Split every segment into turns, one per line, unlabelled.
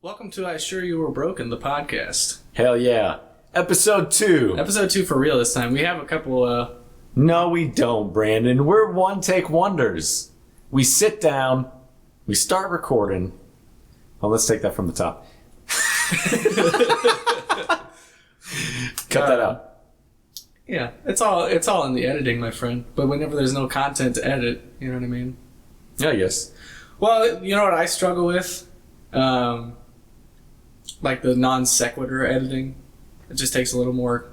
Welcome to I Assure You Were Broken, the podcast.
Hell yeah. Episode 2.
Episode 2 for real this time. We have a couple,
No, we don't, Brandon. We're one-take wonders. We sit down, we start recording. Oh, let's take that from the top. Cut that out.
Yeah, it's all in the editing, my friend. But whenever there's no content to edit, you know what I mean?
Yeah, yes.
Well, you know what I struggle with? Like the non sequitur editing. It just takes a little more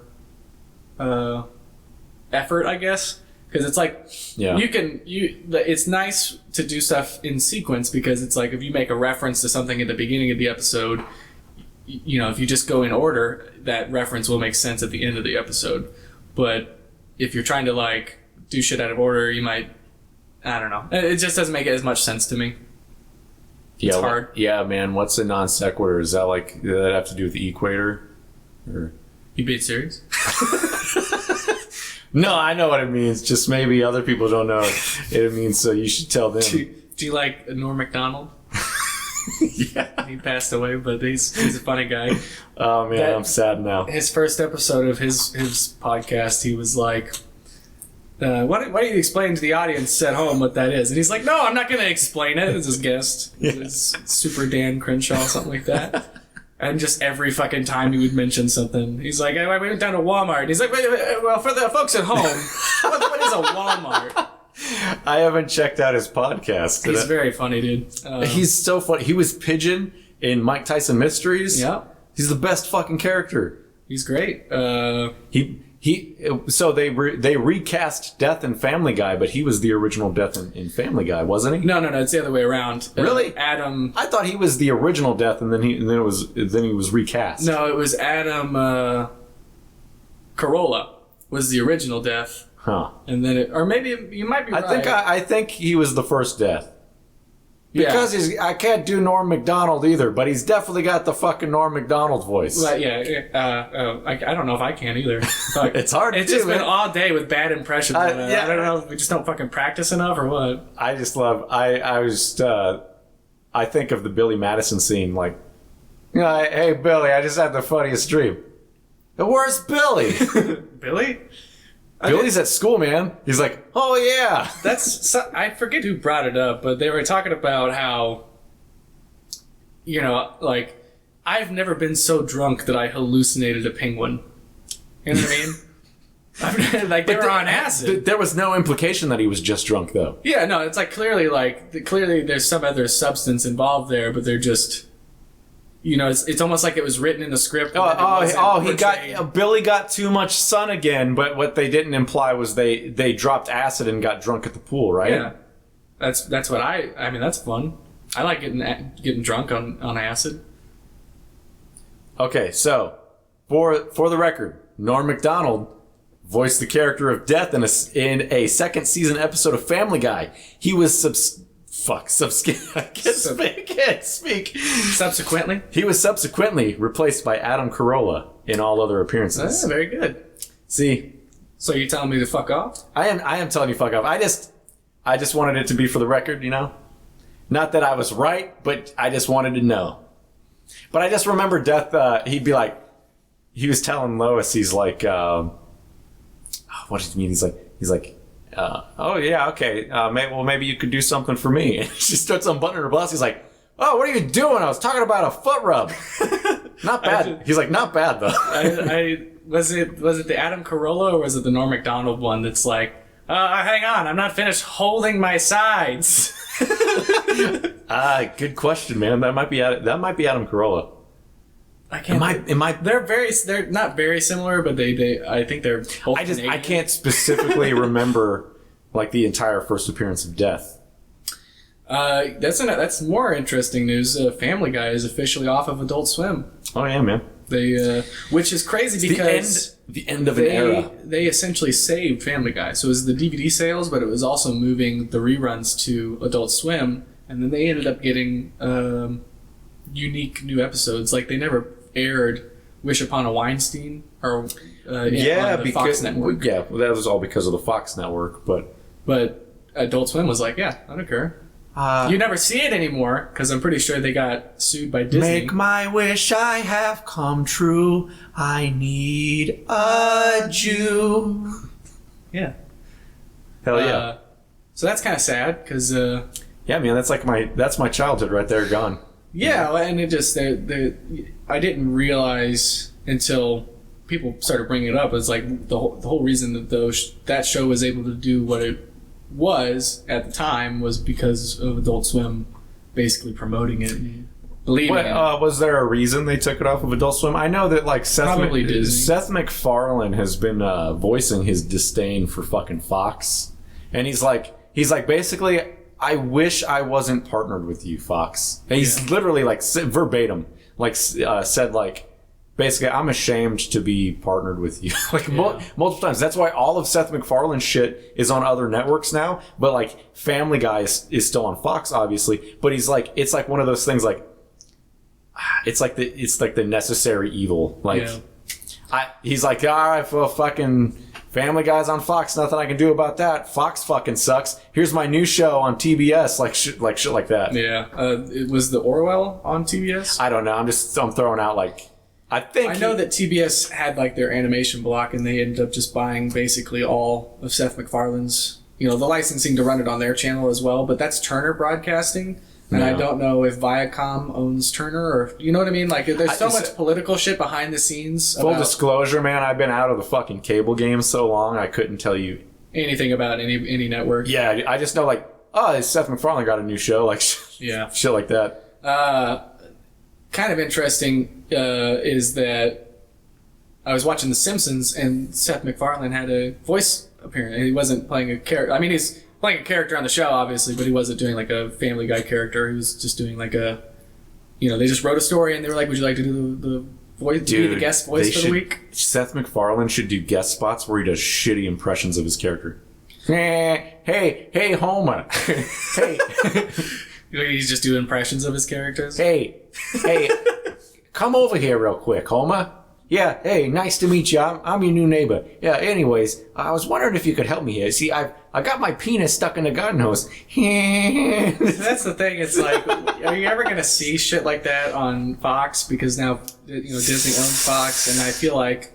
effort, I guess. Because it's like,
Yeah.
it's nice to do stuff in sequence because it's like if you make a reference to something at the beginning of the episode, you know, if you just go in order, that reference will make sense at the end of the episode. But if you're trying to like do shit out of order, you might, I don't know. It just doesn't make as much sense to me. It's hard.
Yeah, man. What's a non sequitur? Is that like, does that have to do with the equator? Or...
You being serious?
No, I know what it means. Just maybe other people don't know it means, so you should tell them.
Do you like Norm Macdonald?
Yeah.
He passed away, but he's a funny guy.
Oh man, I'm sad now.
His first episode of his podcast, he was like, why don't you explain to the audience at home what that is? And he's like, no, I'm not going to explain it. It's his guest.
Yeah.
It's Super Dan Crenshaw, something like that. And just every fucking time he would mention something, he's like, I went down to Walmart. He's like, well, for the folks at home, what is a Walmart?
I haven't checked out his podcast.
He's very funny, dude.
He's so funny. He was Pigeon in Mike Tyson Mysteries.
Yeah.
He's the best fucking character.
He's great.
So they recast Death in Family Guy, but he was the original Death in Family Guy, wasn't he?
No, it's the other way around.
Really?
Adam.
I thought he was the original Death, and then he was recast.
No, it was Adam Carolla was the original Death.
Huh.
And then or maybe you might be right.
I think he was the first Death. Because I can't do Norm Macdonald either, but he's definitely got the fucking Norm Macdonald voice.
Well, I don't know if I can either. Fuck.
It's hard to
It's
do,
just been
man.
all day with bad impressions.
Yeah.
I don't know if we just don't fucking practice enough or what.
I just love. I think of the Billy Madison scene, like, hey Billy, I just had the funniest dream. Where's Billy?
Billy?
Billy's at school, man. He's like, oh yeah.
I forget who brought it up, but they were talking about how, you know, like, I've never been so drunk that I hallucinated a penguin. You know what I mean? Like, they were on acid.
There was no implication that he was just drunk, though.
Yeah, no, it's like clearly there's some other substance involved there, but they're just, you know, it's almost like it was written in the script.
Billy got too much sun again, but what they didn't imply was they dropped acid and got drunk at the pool, right?
Yeah, that's what I mean, that's fun. I like getting drunk on acid.
Okay, so for the record, Norm Macdonald voiced the character of Death in a second season episode of Family Guy. He was I can't speak.
Subsequently?
He was subsequently replaced by Adam Carolla in all other appearances.
Oh, very good.
See,
so you're telling me to fuck off?
I am telling you fuck off. I just wanted it to be for the record, you know? Not that I was right, but I just wanted to know. But I just remember Death, he'd be like, he was telling Lois, he's like, what did he mean? He's like, oh yeah, okay. Maybe you could do something for me. And she starts unbuttoning her blouse. He's like, oh, what are you doing? I was talking about a foot rub. Not bad. He's like, not bad though.
Was it the Adam Carolla or was it the Norm Macdonald one that's like, hang on, I'm not finished holding my sides.
Good question, man. That might be Adam Carolla.
I can't. They're not very similar, but I think they're both Canadian.
I can't specifically remember like the entire first appearance of Death.
That's more interesting news. Family Guy is officially off of Adult Swim.
Oh yeah, man.
Which is crazy because
the end of an era.
They essentially saved Family Guy. So it was the DVD sales, but it was also moving the reruns to Adult Swim, and then they ended up getting unique new episodes. Like they never aired Wish Upon a Weinstein or on the Fox Network.
Yeah, well, that was all because of the Fox Network, but
Adult Swim was like, yeah, I don't care. You never see it anymore because I'm pretty sure they got sued by Disney.
Make my wish I have come true. I need a Jew.
Yeah.
Hell yeah.
So that's kind of sad because.
Yeah, man, that's my childhood right there, gone.
Yeah, and it just I didn't realize until people started bringing it up. It's like the whole reason that that show was able to do what it was at the time was because of Adult Swim basically promoting it and believing it.
Was there a reason they took it off of Adult Swim? I know that like Seth MacFarlane has been voicing his disdain for fucking Fox, and he's like basically, I wish I wasn't partnered with you, Fox. And he's literally like verbatim said like, basically, I'm ashamed to be partnered with you. Multiple times. That's why all of Seth MacFarlane's shit is on other networks now. But like Family Guy is still on Fox, obviously. But he's like, it's like one of those things like, it's like the necessary evil. Like, he's like, all right, well, fucking Family Guy's on Fox. Nothing I can do about that. Fox fucking sucks. Here's my new show on TBS. Like shit like that.
Yeah. It was the Orwell on TBS.
I don't know. I'm throwing out like. I
know that TBS had like their animation block, and they ended up just buying basically all of Seth MacFarlane's, the licensing to run it on their channel as well. But that's Turner Broadcasting, and I don't know if Viacom owns Turner or you know what I mean. Like, there's so much political shit behind the scenes.
Full disclosure, man, I've been out of the fucking cable game so long, I couldn't tell you
anything about any network.
Yeah, I just know like, oh, Seth MacFarlane got a new show, like shit like that.
Kind of interesting is that I was watching The Simpsons and Seth MacFarlane had a voice appearance. He wasn't playing a character. I mean, he's playing a character on the show, obviously, but he wasn't doing like a Family Guy character. He was just doing like they just wrote a story and they were like, would you like to do the voice, be the guest voice for the week? Seth
MacFarlane should do guest spots where he does shitty impressions of his character. Hey, Homer. Hey.
He's just doing impressions of his characters.
Hey, come over here real quick, Homer. Yeah, hey, nice to meet you. I'm your new neighbor. Yeah, anyways, I was wondering if you could help me here. See, I got my penis stuck in a garden hose.
That's the thing. It's like, are you ever gonna see shit like that on Fox? Because now, Disney owns Fox, and I feel like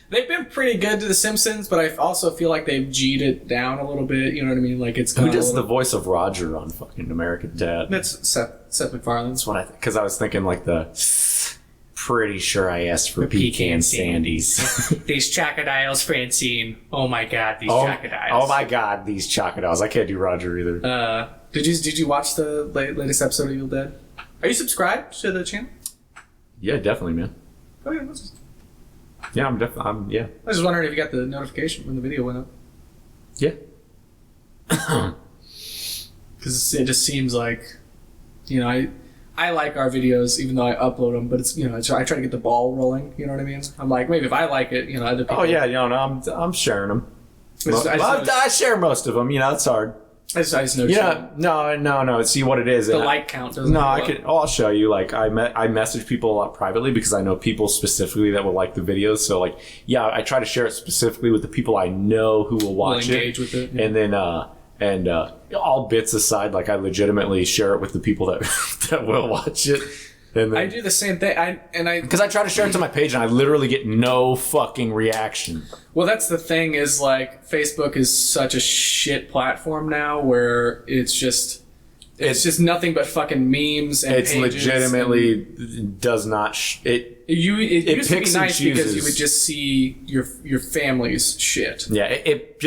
they've been pretty good to The Simpsons, but I also feel like they've G'd it down a little bit. You know what I mean? Like it's
who does the voice of Roger on fucking American Dad?
That's Seth MacFarlane.
That's what because I was thinking like pretty sure I asked for pecan sandies.
These chocodiles, Francine. Oh my god, these chocodiles.
Oh my god, these chocodiles. I can't do Roger either.
Did you watch the latest episode of Evil Dead? Are you subscribed to the channel?
Yeah, definitely, man.
Oh yeah.
Yeah, I'm definitely. Yeah.
I was just wondering if you got the notification when the video went up.
Yeah.
Because it just seems like, I like our videos even though I upload them, but it's I try to get the ball rolling. You know what I mean? I'm like, maybe if I like it, other people.
Oh yeah, I'm sharing them. I share most of them. It's hard.
I just know.
Yeah, no. See what it is.
The like count doesn't.
No, I'll show you. Like I message people a lot privately because I know people specifically that will like the videos. So like, yeah, I try to share it specifically with the people I know who will watch it.
Engage with it. Yeah.
And then all bits aside, like I legitimately share it with the people that will watch it. And then,
I do the same thing.
Because I try to share it to my page and I literally get no fucking reaction.
Well, that's the thing is like Facebook is such a shit platform now where it's just nothing but fucking memes and
it's
pages
legitimately does not it
used to be nice because you would just see your family's shit.
Yeah, it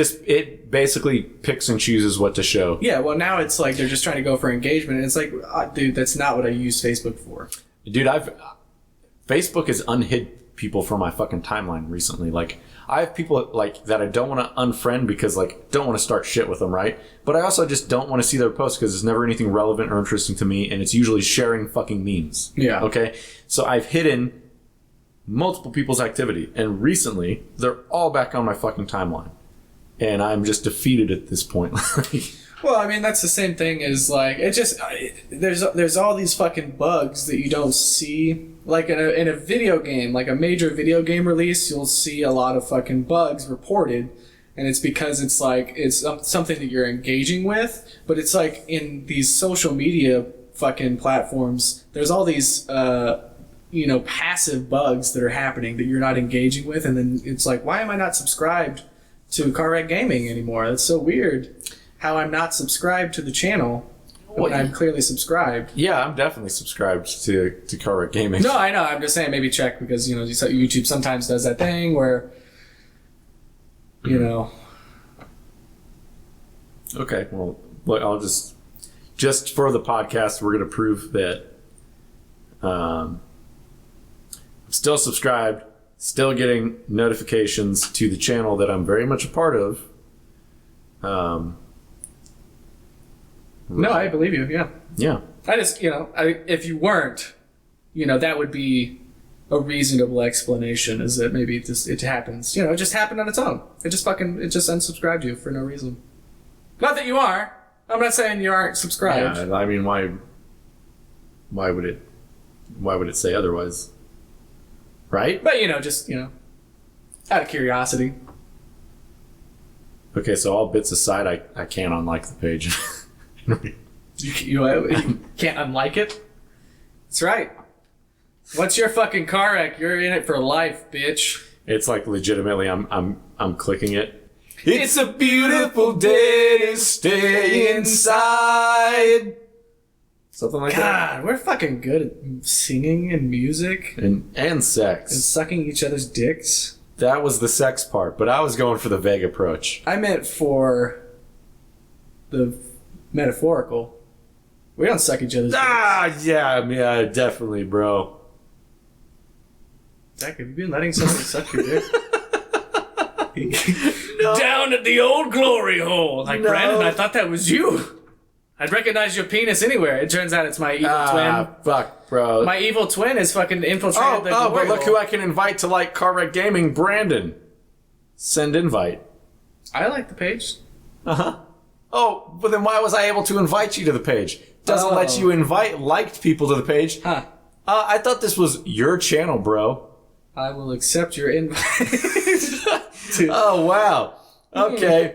basically picks and chooses what to show.
Yeah, well now it's like they're just trying to go for engagement, and it's like, dude, that's not what I use Facebook for.
Dude, Facebook has unhid people from my fucking timeline recently. Like, I have people like that I don't want to unfriend because like don't want to start shit with them, right? But I also just don't want to see their posts because there's never anything relevant or interesting to me, and it's usually sharing fucking memes.
Yeah.
Okay. So I've hidden multiple people's activity, and recently they're all back on my fucking timeline, and I'm just defeated at this point.
Well, I mean, that's the same thing as like it just there's all these fucking bugs that you don't see. Like in a video game, like a major video game release, you'll see a lot of fucking bugs reported, and it's because it's like it's something that you're engaging with. But it's like in these social media fucking platforms, there's all these passive bugs that are happening that you're not engaging with, and then it's like, why am I not subscribed to Car Wreck Gaming anymore? That's so weird. How I'm not subscribed to the channel when I'm clearly subscribed.
Yeah, I'm definitely subscribed to Car Wreck Gaming.
No, I know. I'm just saying maybe check because YouTube sometimes does that thing where
Okay, well, look, I'll just for the podcast, we're going to prove that I'm still subscribed, still getting notifications to the channel that I'm very much a part of.
No, I believe you. Yeah.
Yeah.
I just, if you weren't, that would be a reasonable explanation. Is that maybe it happens? It just happened on its own. It just unsubscribed you for no reason. Not that you are. I'm not saying you aren't subscribed.
Yeah, I mean, why would it say otherwise? Right?
But just out of curiosity.
Okay, so all bits aside, I can't unlike the page.
You can't unlike it. That's right. What's your fucking car wreck? You're in it for life, bitch.
It's like legitimately, I'm clicking it. It's a beautiful day to stay inside. Something like that.
God, we're fucking good at singing and music
And sex.
and sucking each other's dicks.
That was the sex part, but I was going for the vague approach.
I meant for the metaphorical. We don't suck each other's dicks.
Yeah, definitely, bro.
Zach, have you been letting somebody suck your dick?
No.
Down at the old glory hole. Like,
No.
Brandon, I thought that was you. I'd recognize your penis anywhere. It turns out it's my evil twin.
Fuck, bro.
My evil twin has fucking infiltrated the glory
but look
hole.
who I can invite to like Car Wreck Gaming, Brandon. Send invite.
I like the page.
Uh-huh. Oh, but then why was I able to invite you to the page? Doesn't let you invite liked people to the page.
Huh.
I thought this was your channel, bro.
I will accept your invite.
Oh, wow. Okay.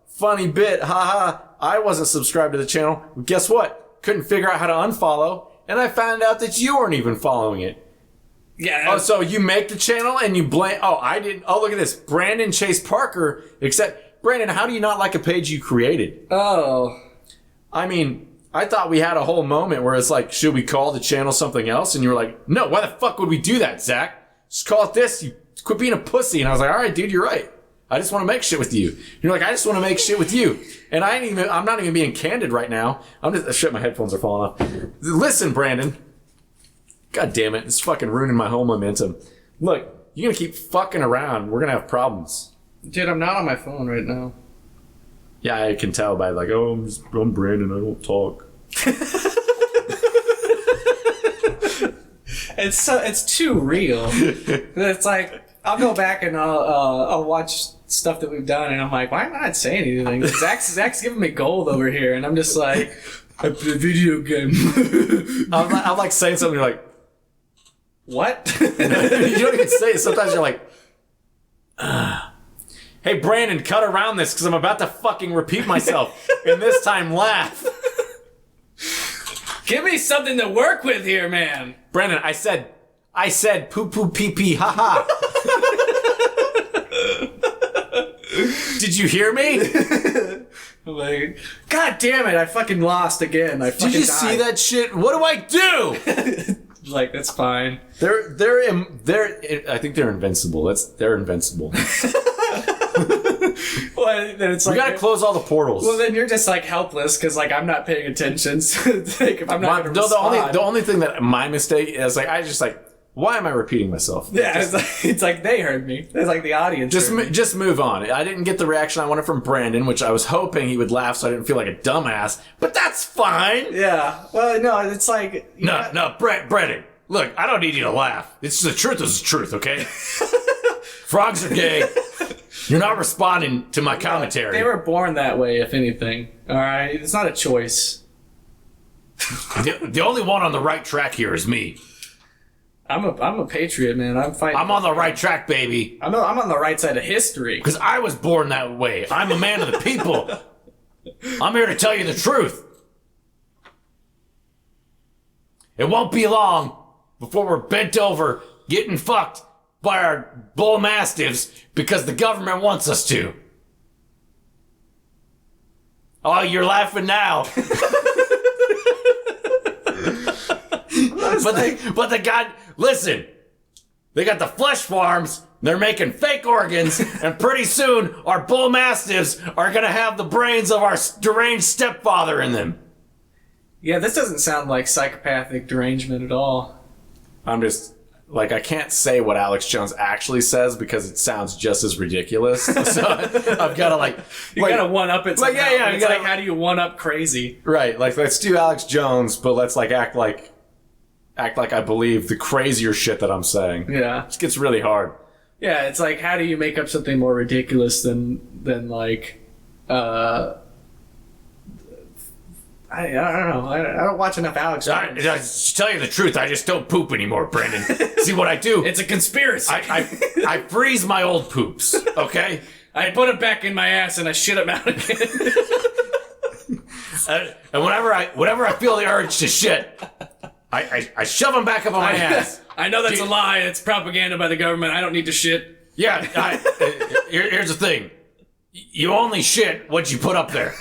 Funny bit. Haha. I wasn't subscribed to the channel. Guess what? Couldn't figure out how to unfollow, and I found out that you weren't even following it.
Yeah.
Oh, so you make the channel and you blame... Oh, I didn't... Oh, look at this. Brandon Chase Parker. Except, Brandon, how do you not like a page you created?
Oh.
I mean, I thought we had a whole moment where it's like, should we call the channel something else? And you were like, no, why the fuck would we do that, Zach? Just call it this. You quit being a pussy. And I was like, all right, dude, you're right. I just want to make shit with you. You're like, I just want to make shit with you. And I'm not even being candid right now. Shit, my headphones are falling off. Listen, Brandon. God damn it. It's fucking ruining my whole momentum. Look, you're going to keep fucking around. We're going to have problems.
Dude, I'm not on my phone right now.
Yeah, I can tell by like, I'm Brandon. I don't talk.
It's too real. It's like, I'll go back and I'll watch stuff that we've done, and I'm like, why am I not saying anything? Zach's giving me gold over here, and I'm just like, I play a video game.
I'm like saying something, you're like,
what?
you don't even say it. Sometimes you're like, hey, Brandon, cut around this because I'm about to fucking repeat myself, and this time laugh.
Give me something to work with here, man.
Brandon, I said poo poo pee pee ha ha. Did you hear me?
I'm like, God damn it, I fucking lost again. I fucking
Did you
died.
see that shit? What do I do?
Like, that's fine.
They're I think they're invincible. They're invincible.
Well, then it's
We
like,
gotta close all the portals.
well, then you're just like helpless because like I'm not paying attention. So like, if I'm not gonna
the
respond,
only thing that my mistake is like I just like, why am I repeating myself?
yeah, it's like they heard me. It's like the audience. heard me.
Just move on. I didn't get the reaction I wanted from Brandon, which I was hoping he would laugh so I didn't feel like a dumbass. But that's fine.
Yeah. Well, no, it's like
No, Brandon. Look, I don't need you to laugh. It's the truth is the truth, okay? Frogs are gay. You're not responding to my commentary.
They were born that way, if anything. All right, it's not a choice.
The only one on the right track here is me.
I'm a patriot, man. I'm fighting.
I'm on the right track, baby.
I'm on the right side of history.
Because I was born that way. I'm a man of the people. I'm here to tell you the truth. It won't be long before we're bent over, getting fucked by our bull mastiffs because the government wants us to. Oh, you're laughing now. But the god, listen, they got the flesh farms, they're making fake organs, and pretty soon our bull mastiffs are gonna have the brains of our deranged stepfather in them.
Yeah, this doesn't sound like psychopathic derangement at all.
I'm just, like, I can't say what Alex Jones actually says because it sounds just as ridiculous. So I've got to, like...
You gotta one-up it somehow.
yeah,
It's like, how do you one-up crazy?
Right, like, let's do Alex Jones, but let's, like, act like I believe the crazier shit that I'm saying.
Yeah.
It gets really hard.
Yeah, it's like, how do you make up something more ridiculous than like, I don't know. I don't watch enough Alex Jones.
To tell you the truth, I just don't poop anymore, Brandon. See what I do?
It's a conspiracy.
I freeze my old poops, okay?
I put it back in my ass and I shit them out again.
And whenever I feel the urge to shit, I shove them back up on my ass.
I know that's a lie. It's propaganda by the government. I don't need to shit.
Yeah, here's the thing. You only shit what you put up there.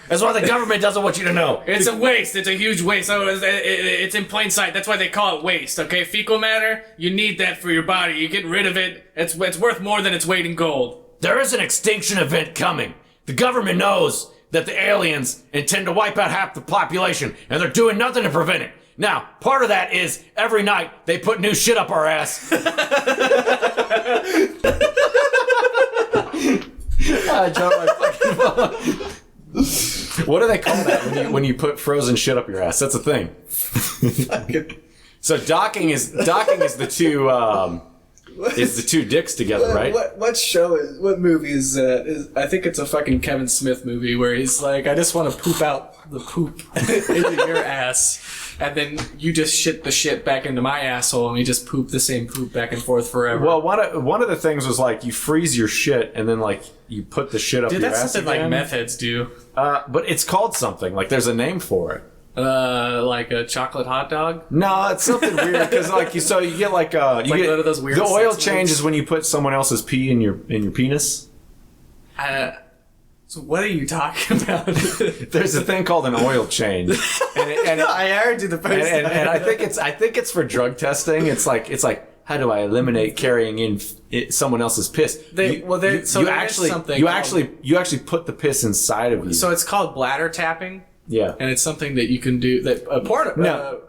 That's why the government doesn't want you to know.
It's a waste. It's a huge waste. Oh, it's in plain sight. That's why they call it waste, okay? Fecal matter, you need that for your body. You get rid of it, it's worth more than its weight in gold.
There is an extinction event coming. The government knows that the aliens intend to wipe out half the population, and they're doing nothing to prevent it. Now, part of that is every night they put new shit up our ass. I dropped my fucking phone. What do they call that when you put frozen shit up your ass? That's a thing. So docking is the two dicks together, right?
What movie is that? I think it's a fucking Kevin Smith movie where he's like, I just want to poop out the poop into your ass. And then you just shit the shit back into my asshole, and we just poop the same poop back and forth forever.
Well, one of the things was like you freeze your shit, and then like you put the shit up your ass.
Dude, that's something
again.
like meth heads do.
But it's called something. Like there's a name for it.
Like a chocolate hot dog.
No, it's something weird because like you get like you get
one of those weird
the oil
sex
change
moves.
is when you put someone else's pee in your penis.
So what are you talking about?
There's a thing called an oil change, and
I heard you the first time.
and I think it's for drug testing. It's like how do I eliminate carrying in someone else's piss? You actually put the piss inside of you.
So it's called bladder tapping.
Yeah,
and it's something that you can do. That porn.
No,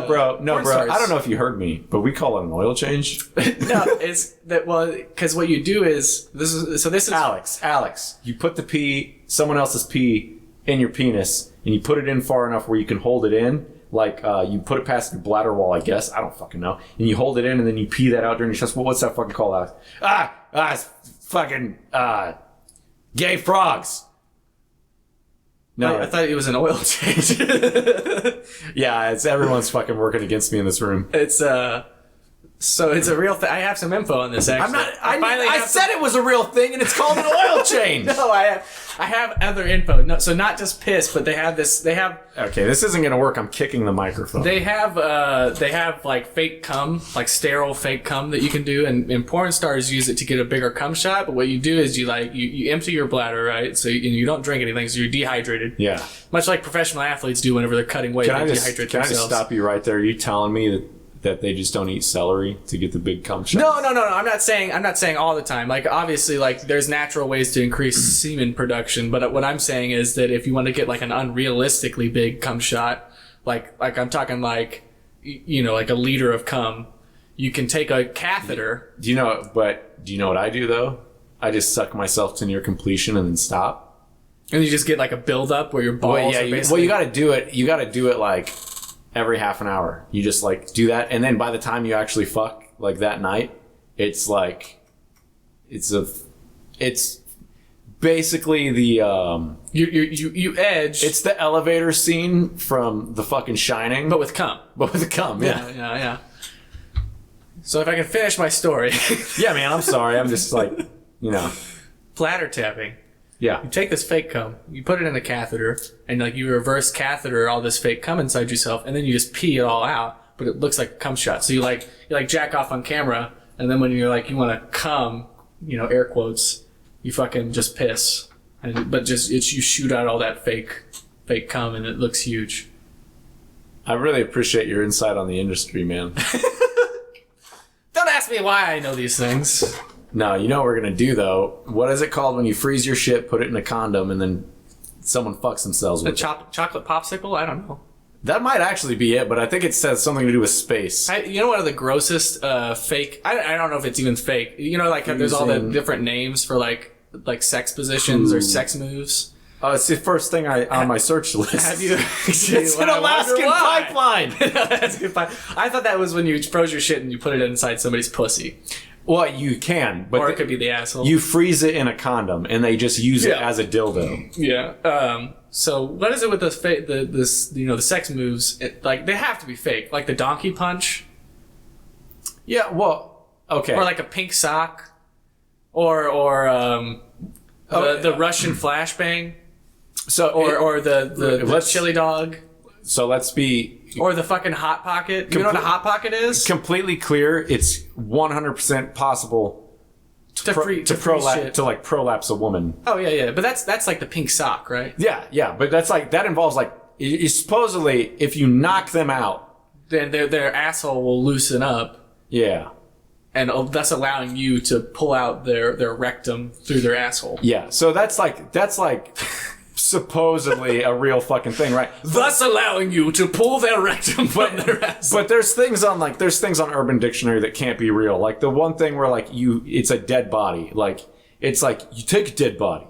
bro.
Stars.
I don't know if you heard me, but we call it an oil change.
No, it's that. Well, because what you do is this is
Alex. You put the pee, someone else's pee, in your penis, and you put it in far enough where you can hold it in. Like you put it past your bladder wall, I guess. I don't fucking know. And you hold it in, and then you pee that out during your chest. Well, what's that fucking called, Alex? It's fucking gay frogs. No,
I thought it was an oil change.
Yeah, it's everyone's fucking working against me in this room.
It's so it's a real thing. I have some info on this. Actually,
I said it was a real thing, and it's called an oil change.
No, I have other info. No, so not just piss, but they have this. They have.
Okay, this isn't gonna work. I'm kicking the microphone.
They have like fake cum, like sterile fake cum that you can do, and porn stars use it to get a bigger cum shot. But what you do is you empty your bladder, right? So you don't drink anything, so you're dehydrated.
Yeah.
Much like professional athletes do whenever they're cutting weight, they dehydrate themselves.
Can I just stop you right there? Are you telling me that they just don't eat celery to get the big cum shot?
No. I'm not saying all the time. Like obviously, like there's natural ways to increase semen production, but what I'm saying is that if you want to get like an unrealistically big cum shot, like I'm talking like like a liter of cum, you can take a catheter.
Do you know what I do though? I just suck myself to near completion and then stop.
And you just get like a buildup where your balls are basically...
you got to do it. You got to do it like every half an hour. You just like do that, and then by the time you actually fuck, like that night, it's like it's basically the
You edge,
it's the elevator scene from the fucking Shining,
but with cum.
but with a cum. Yeah.
Yeah. So if I can finish my story,
Yeah, man. I'm sorry. I'm just like,
bladder tapping.
yeah.
You take this fake cum, you put it in a catheter, and like you reverse catheter all this fake cum inside yourself, and then you just pee it all out, but it looks like a cum shot. So you jack off on camera, and then when you're like you want to cum, air quotes, you fucking just piss, but you shoot out all that fake cum, and it looks huge.
I really appreciate your insight on the industry, man.
Don't ask me why I know these things.
No, you know what we're gonna do though? What is it called when you freeze your shit, put it in a condom, and then someone fucks themselves
A
with it?
chocolate popsicle? I don't know.
That might actually be it, but I think it says something to do with space.
One of the grossest fake. I don't know if it's even fake. Like there's all the
Freezing.
different names for like sex positions or sex moves.
Oh, it's the first thing on my search list.
Have you?
It's an Alaskan pipeline.
That's good. I thought that was when you froze your shit and you put it inside somebody's pussy,
Well, you can, but
or it could be the asshole.
you freeze it in a condom, and they just use it
Yeah.
as a dildo.
Yeah. So what is it with the sex moves? They have to be fake, like the donkey punch,
Yeah, well, okay.
or like a pink sock, or the Russian flashbang,
so
or the
let's-
chili dog,
so let's be
or the fucking hot pocket. You know what a hot pocket is?
completely clear. It's 100% possible
To freeze shit.
to like prolapse a woman.
Oh yeah. But that's like the pink sock, right?
Yeah, but that's like that involves like supposedly if you knock them out.
Then their asshole will loosen up,
Yeah.
and thus allowing you to pull out their rectum through their asshole.
Yeah. So that's like supposedly a real fucking thing, right?
Thus allowing you to pull their rectum from their asshole.
But there's things on Urban Dictionary that can't be real. Like the one thing where like it's a dead body. Like it's like you take a dead body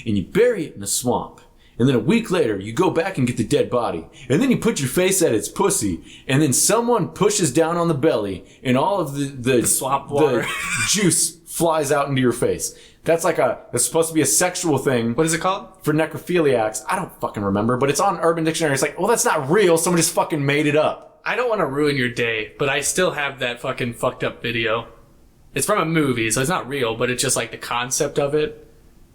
and you bury it in a swamp. And then a week later, you go back and get the dead body. And then you put your face at its pussy. And then someone pushes down on the belly and all of the
swamp water.
the juice flies out into your face. That's it's supposed to be a sexual thing.
What is it called?
For necrophiliacs. I don't fucking remember, but it's on Urban Dictionary. It's like, well, that's not real. Someone just fucking made it up.
I don't want to ruin your day, but I still have that fucking fucked up video. It's from a movie, so it's not real, but it's just like the concept of it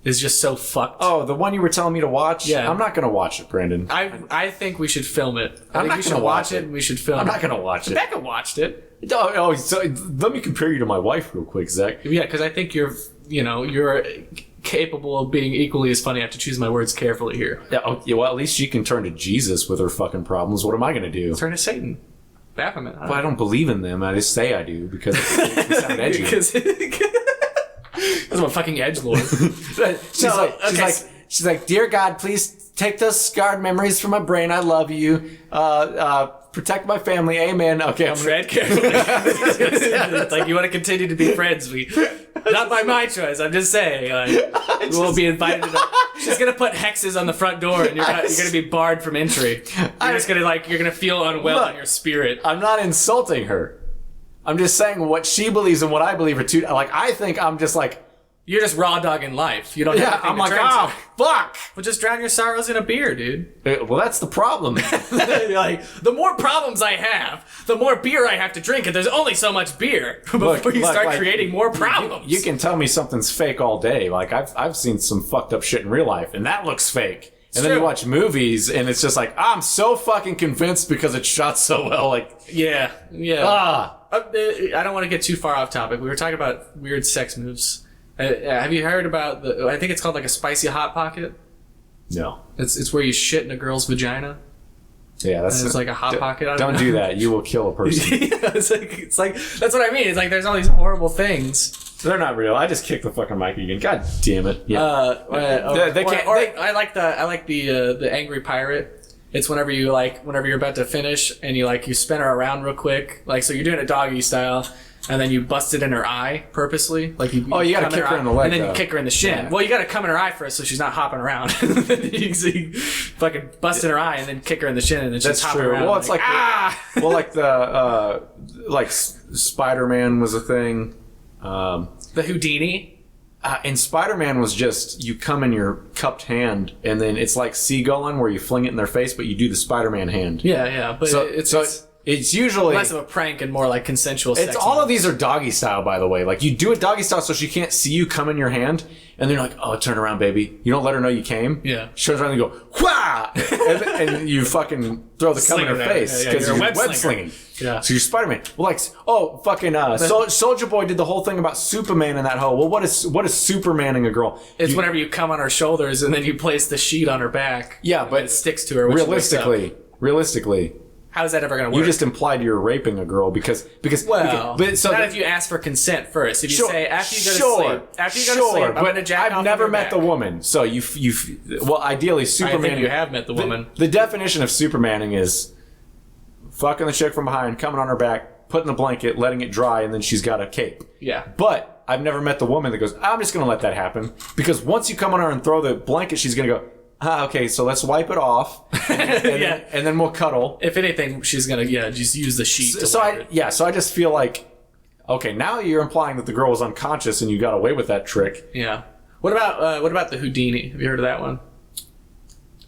is just so fucked.
Oh, the one you were telling me to watch?
Yeah.
I'm not going to watch it, Brandon.
I think we should film it. I
I'm
think
not
we should
gonna
watch
watch
it
it.
and we should film
I'm
it.
not going to watch it.
Becca watched it.
So let me compare you to my wife real quick, Zach.
Yeah, because I think you're capable of being equally as funny. I have to choose my words carefully here.
Yeah, well, at least she can turn to Jesus with her fucking problems. What am I going to do?
Turn to Satan. Baphomet.
Well, I don't believe in them. I just say I do because it sound edgy.
Because that's my fucking edgelord.
She's like, dear God, please take those scarred memories from my brain. I love you. Protect my family. Amen. Okay, I'm
Tread carefully. It's like you want to continue to be friends. Not by my choice. I'm just saying. We won't be invited. She's gonna put hexes on the front door, and you're gonna be barred from entry. You're gonna feel unwell
Look,
in your spirit.
I'm not insulting her. I'm just saying what she believes and what I believe are two. Like I think I'm just like,
You're just raw dogging life. You don't have anything
I'm
to
like,
drink.
oh fuck.
Well, just drown your sorrows in a beer, dude.
Well, that's the problem.
Like, the more problems I have, the more beer I have to drink, and there's only so much beer before you start
like,
creating more problems.
You can tell me something's fake all day. Like I've seen some fucked up shit in real life, and that looks fake. And then
true.
you watch movies, and it's just like I'm so fucking convinced because it's shot so well. Like
Yeah.
ah,
I don't want to get too far off topic. We were talking about weird sex moves. Have you heard about I think it's called like a spicy hot pocket.
no,
It's where you shit in a girl's vagina.
yeah, that's
And it's like a hot pocket. I
Don't
know.
do that. You will kill a person.
Yeah, it's like that's what I mean. It's like there's all these horrible things.
They're not real. I just kicked the fucking mic again. God damn it. Yeah. They can't-
I like the angry pirate. It's whenever you're about to finish and you spin her around real quick. Like, so you're doing it doggy style, and then you bust it in her eye purposely. Like you
Oh, you gotta
come
kick her
eye,
in the leg,
and then
though.
you kick her in the shin.
Yeah.
Well, you gotta come in her eye first so she's not hopping around. you fucking bust in her eye and then kick her in the shin, and then she's
That's
hopping
true.
around.
Well, it's like
ah.
Spider-Man was a thing.
The Houdini.
in Spider-Man was just you come in your cupped hand, and then it's like seagulling where you fling it in their face, but you do the Spider-Man hand.
Yeah, but
it's usually
less of a prank and more like consensual sex.
It's all of these are doggy style, by the way. Like you do it doggy style so she can't see you come in your hand, and they're like, "Oh, turn around, baby." You don't let her know you came.
Yeah.
She turns around and you go, "Wah!" and you fucking throw the cum in her face because you're web slinging.
Yeah.
So you're Spider-Man. Well, like, Soulja Boy did the whole thing about Superman in that hole. Well, what is Supermaning a girl?
It's whenever you come on her shoulders and then you place the sheet on her back.
Yeah, but
it sticks to her. When
realistically.
How is that ever going to work?
You just implied you're raping a girl because
not if you ask for consent first. If you say after you go to sleep, I'm going to jack off.
I've never met the woman, so ideally Superman.
I think you have met the woman.
The definition of Supermaning is fucking the chick from behind, coming on her back, putting the blanket, letting it dry, and then she's got a cape.
Yeah.
But I've never met the woman that goes, I'm just going to let that happen because once you come on her and throw the blanket, she's going to go, okay, so let's wipe it off, and then we'll cuddle.
If anything, she's gonna just use the sheet.
So I just feel like, okay, now you're implying that the girl was unconscious and you got away with that trick.
Yeah. What about the Houdini? Have you heard of that one?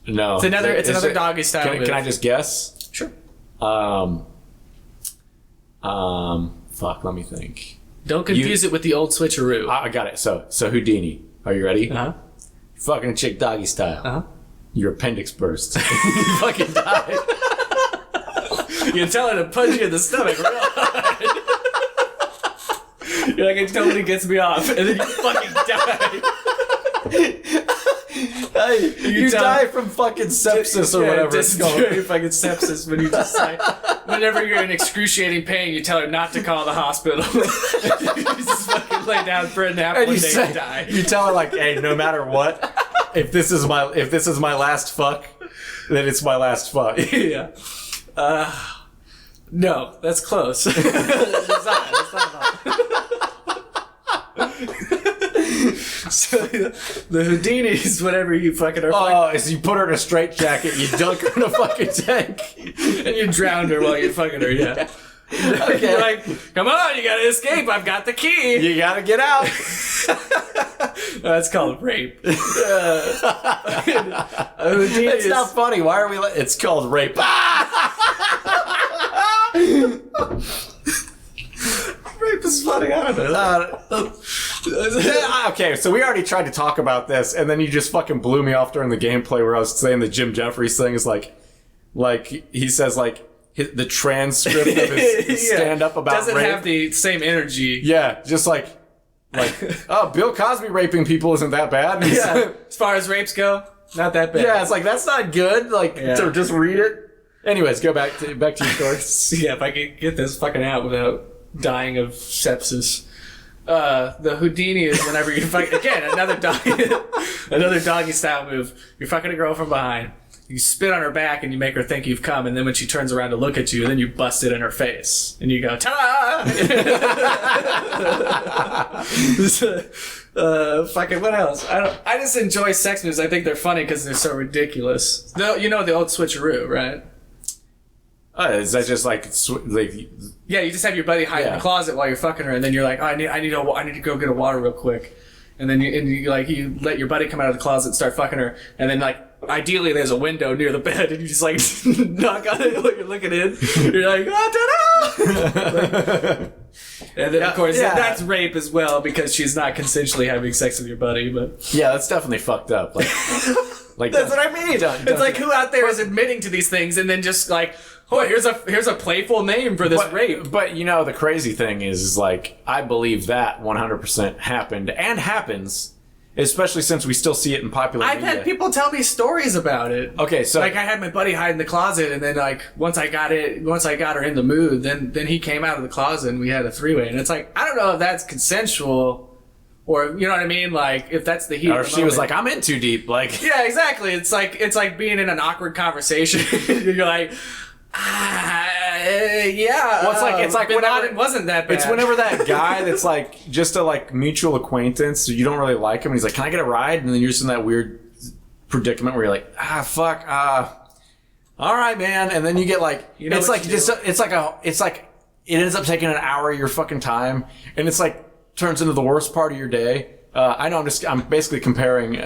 No.
It's another doggy style.
Can I just guess?
Sure.
Fuck. Let me think.
Don't confuse it with the old switcheroo.
I got it. So Houdini. Are you ready?
Uh-huh.
Fucking a chick doggy style.
Uh-huh.
Your appendix bursts. You fucking die.
You tell her to punch you in the stomach real hard. You're like, it totally gets me off, and then you fucking die.
You die from fucking sepsis or whatever it's called.
Fucking sepsis when you just like, whenever you're in excruciating pain, you tell her not to call the hospital. You just fucking lay down for a nap and one day and die.
You tell her like, hey, no matter what, if this is my last fuck, then it's my last fuck.
Yeah. No, that's close. That's not So the Houdini is whenever you fucking are.
Oh, is you put her in a straitjacket, you dunk her in a fucking tank,
and you drown her while you're fucking her. Yeah. Okay. You're like, come on, you gotta escape. I've got the key.
You gotta get out.
That's called rape.
It's not funny. Why are we? It's called rape.
Rape is funny. I don't know.
Okay, so we already tried to talk about this, and then you just fucking blew me off during the gameplay where I was saying the Jim Jeffries thing is like he says like the transcript of his stand-up about
doesn't
rape
have the same energy.
Yeah, just like oh, Bill Cosby raping people isn't that bad.
Yeah, as far as rapes go, not that bad.
Yeah, it's like that's not good. Like to just read it. Anyways, go back to your story.
Yeah, if I could get this fucking out without dying of sepsis. The Houdini is whenever you fuck again another doggy style move. You're fucking a girl from behind. You spit on her back and you make her think you've come, and then when she turns around to look at you, then you bust it in her face and you go ta-da! Fucking what else? I just enjoy sex moves. I think they're funny because they're so ridiculous. No, you know the old switcheroo, right?
Is that just like
yeah, you just have your buddy hide in the closet while you're fucking her, and then you're like, oh, I need to go get a water real quick, and then you let your buddy come out of the closet and start fucking her, and then like ideally there's a window near the bed, and you just like knock on it while you're looking in. You're like, oh, ta-da! And then of course that's rape as well because she's not consensually having sex with your buddy, but
yeah, that's definitely fucked up. Like
that's what I mean. It's like who out there is admitting to these things and then just like, oh, here's a playful name for this rape.
But you know, the crazy thing is like, I believe that 100% happened and happens, especially since we still see it in popular media.
I've had people tell me stories about it.
Okay, so
like I had my buddy hide in the closet, and then like once I got her in the mood, then he came out of the closet and we had a three-way, and it's like I don't know if that's consensual. Or you know what I mean, like if that's the heat.
Or she was like, "I'm in too deep." Like,
yeah, exactly. It's like being in an awkward conversation. You're like, yeah.
Well, it's like whenever
it wasn't that bad.
It's whenever that guy that's like just a like mutual acquaintance, so you don't really like him, and he's like, "Can I get a ride?" And then you're just in that weird predicament where you're like, fuck, all right, man. And then you get like, it ends up taking an hour of your fucking time, and it's like turns into the worst part of your day. I know I'm basically comparing.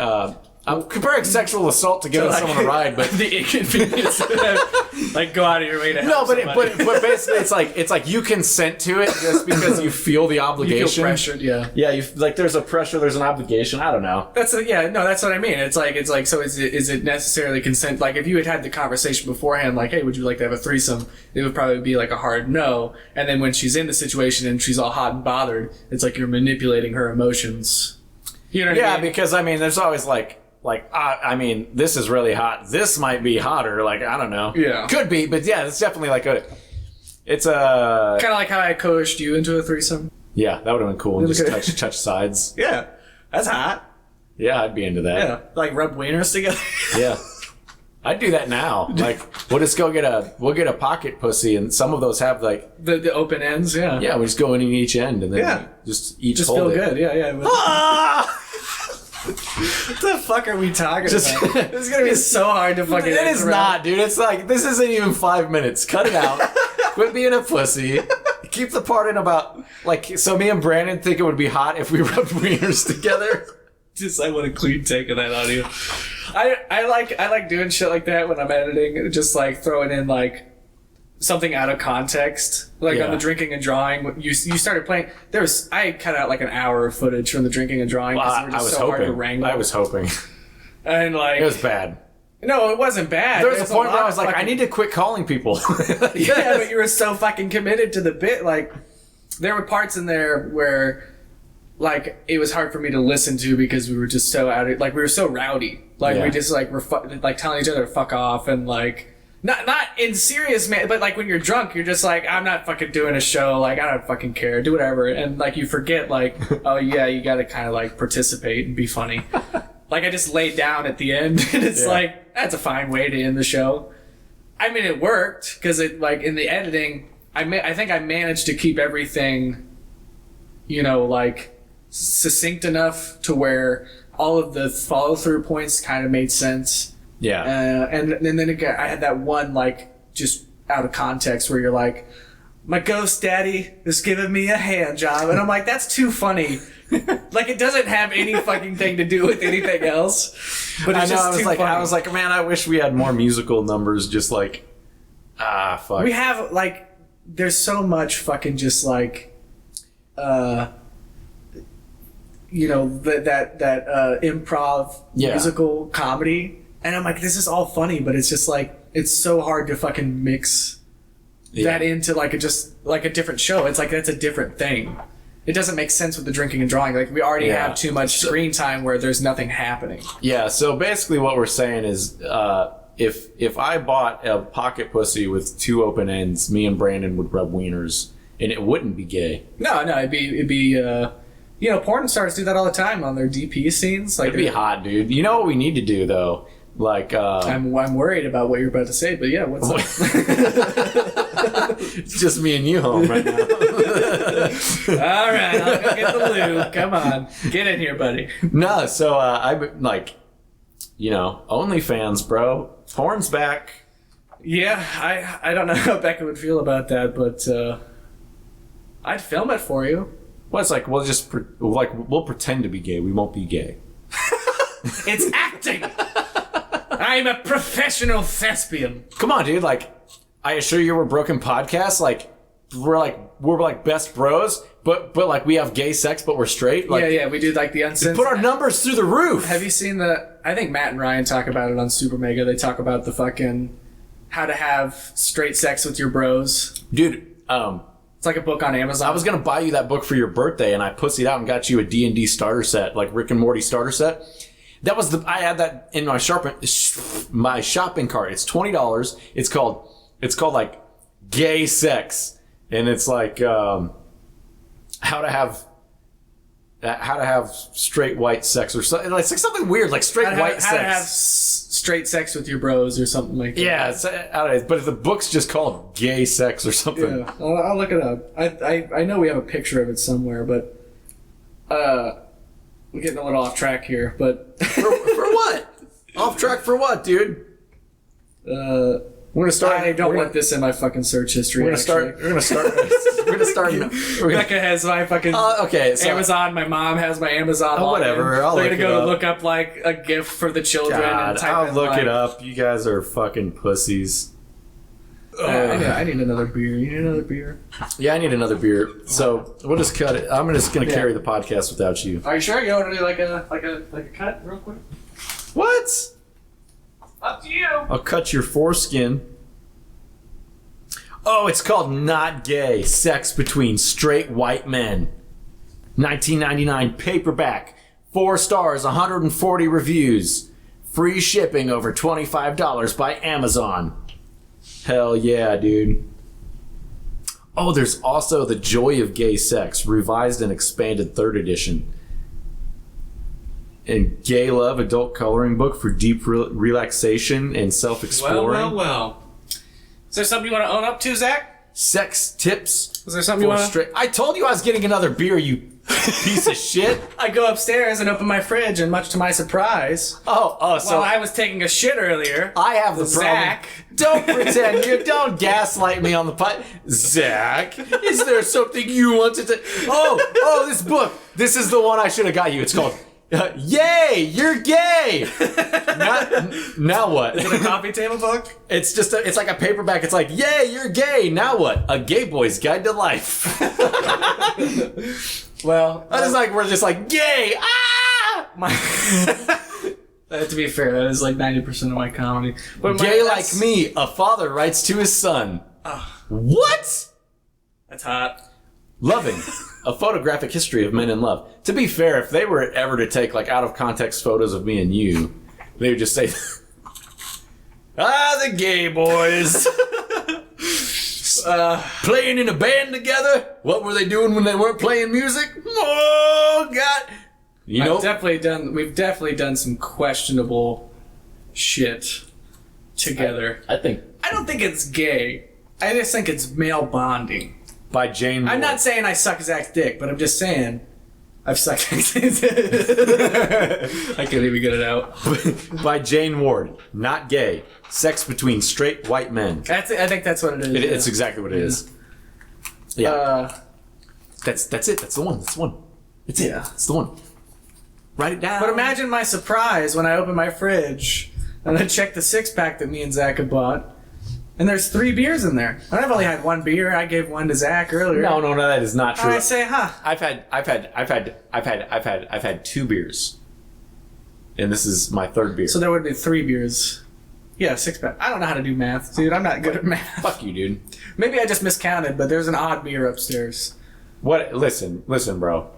I'm comparing sexual assault to giving someone a ride, but
the inconvenience of that, like go out of your way to help
but
somebody.
but basically it's like you consent to it just because you feel the obligation.
You feel pressured, yeah.
Yeah, you like there's a pressure, there's an obligation. I don't know.
That's what I mean. It's like so is it necessarily consent? Like if you had the conversation beforehand, like, hey, would you like to have a threesome? It would probably be like a hard no. And then when she's in the situation and she's all hot and bothered, it's like you're manipulating her emotions. You know what I mean?
Because I mean, there's always I mean, this is really hot. This might be hotter. Like, I don't know.
Yeah.
Could be, but yeah, it's definitely like it's a...
Kind of like how I coached you into a threesome.
Yeah, that would have been cool. And just touch sides.
Yeah. That's hot.
Yeah, I'd be into that.
Yeah. Like rub wieners together.
Yeah. I'd do that now. Like, we'll just go get a pocket pussy, and some of those have like...
The open ends, yeah.
Yeah, we just go in each end, and then just each
Just
hold
feel
it.
good, yeah.
Ah!
What the fuck are we talking about? This is gonna be so hard to fucking.
It is not, dude. It's like this isn't even 5 minutes. Cut it out. Quit being a pussy. Keep the part in about like. So me and Brandon think it would be hot if we rubbed wieners together.
I want a clean take of that audio. I like doing shit like that when I'm editing. Just like throwing in like something out of context. Like on the drinking and drawing, you started playing. I cut out like an hour of footage from the drinking and drawing because they were just so hard to wrangle.
I was hoping.
And like
it was bad.
No, it wasn't bad.
There was a point where I was like, I need to quit calling people.
Yeah, but you were so fucking committed to the bit. Like there were parts in there where like it was hard for me to listen to because we were just so we were so rowdy. Like we just like were like telling each other to fuck off and like. Not in serious, man, but like when you're drunk, you're just like, I'm not fucking doing a show. Like, I don't fucking care. Do whatever. And like, you forget, like, oh yeah, you gotta kind of like participate and be funny. Like, I just laid down at the end, and it's like, that's a fine way to end the show. I mean, it worked, because it, like, in the editing, I think I managed to keep everything, you know, like, succinct enough to where all of the follow-through points kind of made sense.
Yeah.
And then again, I had that one, like, just out of context where you're like, my ghost daddy is giving me a hand job. And I'm like, that's too funny. Like, it doesn't have any fucking thing to do with anything else. But it's just too funny.
I was like, man, I wish we had more musical numbers. Just like, fuck.
We have, like, there's so much fucking just, like, you know, that improv musical comedy. And I'm like, this is all funny, but it's just like, it's so hard to fucking mix that into like a different show. It's like, that's a different thing. It doesn't make sense with the drinking and drawing. Like, we already have too much screen time where there's nothing happening. Yeah,
so basically what we're saying is, if I bought a pocket pussy with two open ends, me and Brandon would rub wieners, and it wouldn't be gay.
No, it'd be you know, porn stars do that all the time on their DP scenes. Like,
it'd be hot, dude. You know what we need to do, though? Like,
I'm worried about what you're about to say, but yeah, what's up?
It's just me and you home right now.
All right, I'll go get the lube. Come on, get in here, buddy.
No, so I like, you know, OnlyFans, bro. Porn's back.
Yeah, I don't know how Becca would feel about that, but I'd film it for you.
Well, it's like we'll pretend to be gay. We won't be gay.
It's acting. I'm a professional thespian.
Come on, dude. Like, I assure you, we're Broken Podcast. Like, we're best bros, but like we have gay sex, but we're straight. Like,
yeah, we do like the uncensored.
Put our numbers through the roof.
Have you seen I think Matt and Ryan talk about it on Super Mega. They talk about the fucking how to have straight sex with your bros.
Dude,
it's like a book on Amazon.
I was gonna buy you that book for your birthday, and I pussied out and got you a D&D starter set, like Rick and Morty starter set. That was I had that in my shopping cart. It's $20. It's called like gay sex, and it's like how to have straight white sex or something. It's like something weird, like straight white sex.
How to have straight sex with your bros or something like that.
Yeah, but the book's just called gay sex or something.
Yeah, I'll look it up. I know we have a picture of it somewhere, but we're getting a little off track here, but...
for what? Off track for what, dude? We're gonna start.
I don't
we're
want
gonna,
this in my fucking search history.
We're gonna start. We're gonna start. We're gonna start. We're gonna,
Becca has my fucking
okay. So,
Amazon. My mom has my Amazon.
Oh, whatever.
Login.
I'll
They're
look
gonna
it
go
up.
look up like a gift for the children.
God,
and type
I'll
in,
look
like,
it up. You guys are fucking pussies.
I need another beer. You need another beer?
Yeah, I need another beer. So we'll just cut it. I'm just gonna carry the podcast without you.
Are you sure you want to do like a cut real quick?
What?
Up to you.
I'll cut your foreskin. Oh, it's called Not Gay: Sex Between Straight White Men. 1999 paperback. 4 stars, 140 reviews. Free shipping over $25 by Amazon. Hell yeah, dude. Oh, there's also The Joy of Gay Sex, revised and expanded 3rd edition. And Gay Love adult coloring book for deep relaxation and self-exploring.
Well. Is there something you want to own up to, Zach?
Sex tips.
Is there something you want to...
straight. I told you I was getting another beer, you piece of shit.
I go upstairs and open my fridge, and much to my surprise,
Oh, so
while I was taking a shit earlier,
I have the
Zach.
problem. Don't pretend you don't gaslight me on the pod. Zach, is there something you wanted to? Oh, this book. This is the one I should have got you. It's called Yay, You're Gay. Now what?
is it a coffee table book?
It's just it's like a paperback. It's like, yay, you're gay. Now what? A gay boy's guide to life.
Well,
I just like we're just like gay. Ah,
to be fair, that is like 90% of my comedy. But
gay like me. A father writes to his son. What?
That's hot.
Loving. A photographic history of men in love. To be fair, if they were ever to take like out of context photos of me and you, they would just say, the gay boys. Playing in a band together? What were they doing when they weren't playing music? Oh, God. You know,
We've definitely done some questionable shit together.
I think
I don't think it's gay. I just think it's male bonding.
by Jane Moore.
I'm not saying I suck Zach's dick, but I'm just saying I've sucked his I can't even get it out.
by Jane Ward. Not gay. Sex between straight white men.
I think that's what it is.
It's exactly what it is. Yeah. That's it. That's the one. That's the one. It's it.
Yeah.
It's the one. Write it down.
But imagine my surprise when I open my fridge and then check the 6-pack that me and Zach had bought, and there's 3 beers in there. And I've only had 1 beer. I gave 1 to Zach earlier.
No, that is not true.
And I say,
I've had 2 beers, and this is my 3rd beer.
so there would be 3 beers. Yeah, 6-pack. I don't know how to do math, dude. I'm not good at math.
Fuck you, dude.
Maybe I just miscounted, but there's an odd beer upstairs.
What? Listen, bro.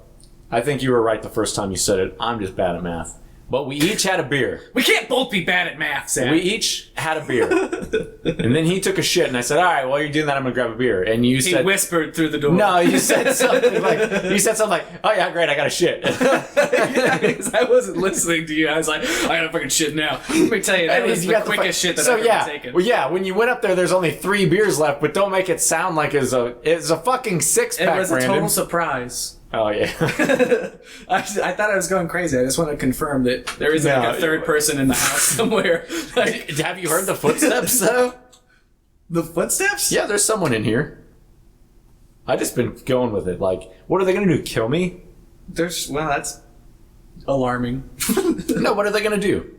I think you were right the first time you said it. I'm just bad at math. But we each had a beer.
We can't both be bad at math, Zach.
We each had a beer. And then he took a shit, and I said, all right, while you're doing that, I'm going to grab a beer. And you
He
said...
whispered through the door.
No, you said something like, oh yeah, great, I got a shit.
Yeah, because I wasn't listening to you. I was like, I gotta fucking shit now. Let me tell you, that was the quickest shit that I've ever taken.
Well, yeah, when you went up there's only 3 beers left, but don't make it sound like it's a fucking 6-pack,
It was a
Brandon.
total surprise.
Oh, yeah.
I thought I was going crazy. I just want to confirm that there isn't like a third person in the house somewhere. Like,
have you heard the footsteps, though?
the footsteps?
Yeah, there's someone in here. I just been going with it. Like, what are they going to do, kill me?
Well, that's alarming.
No, what are they going to do?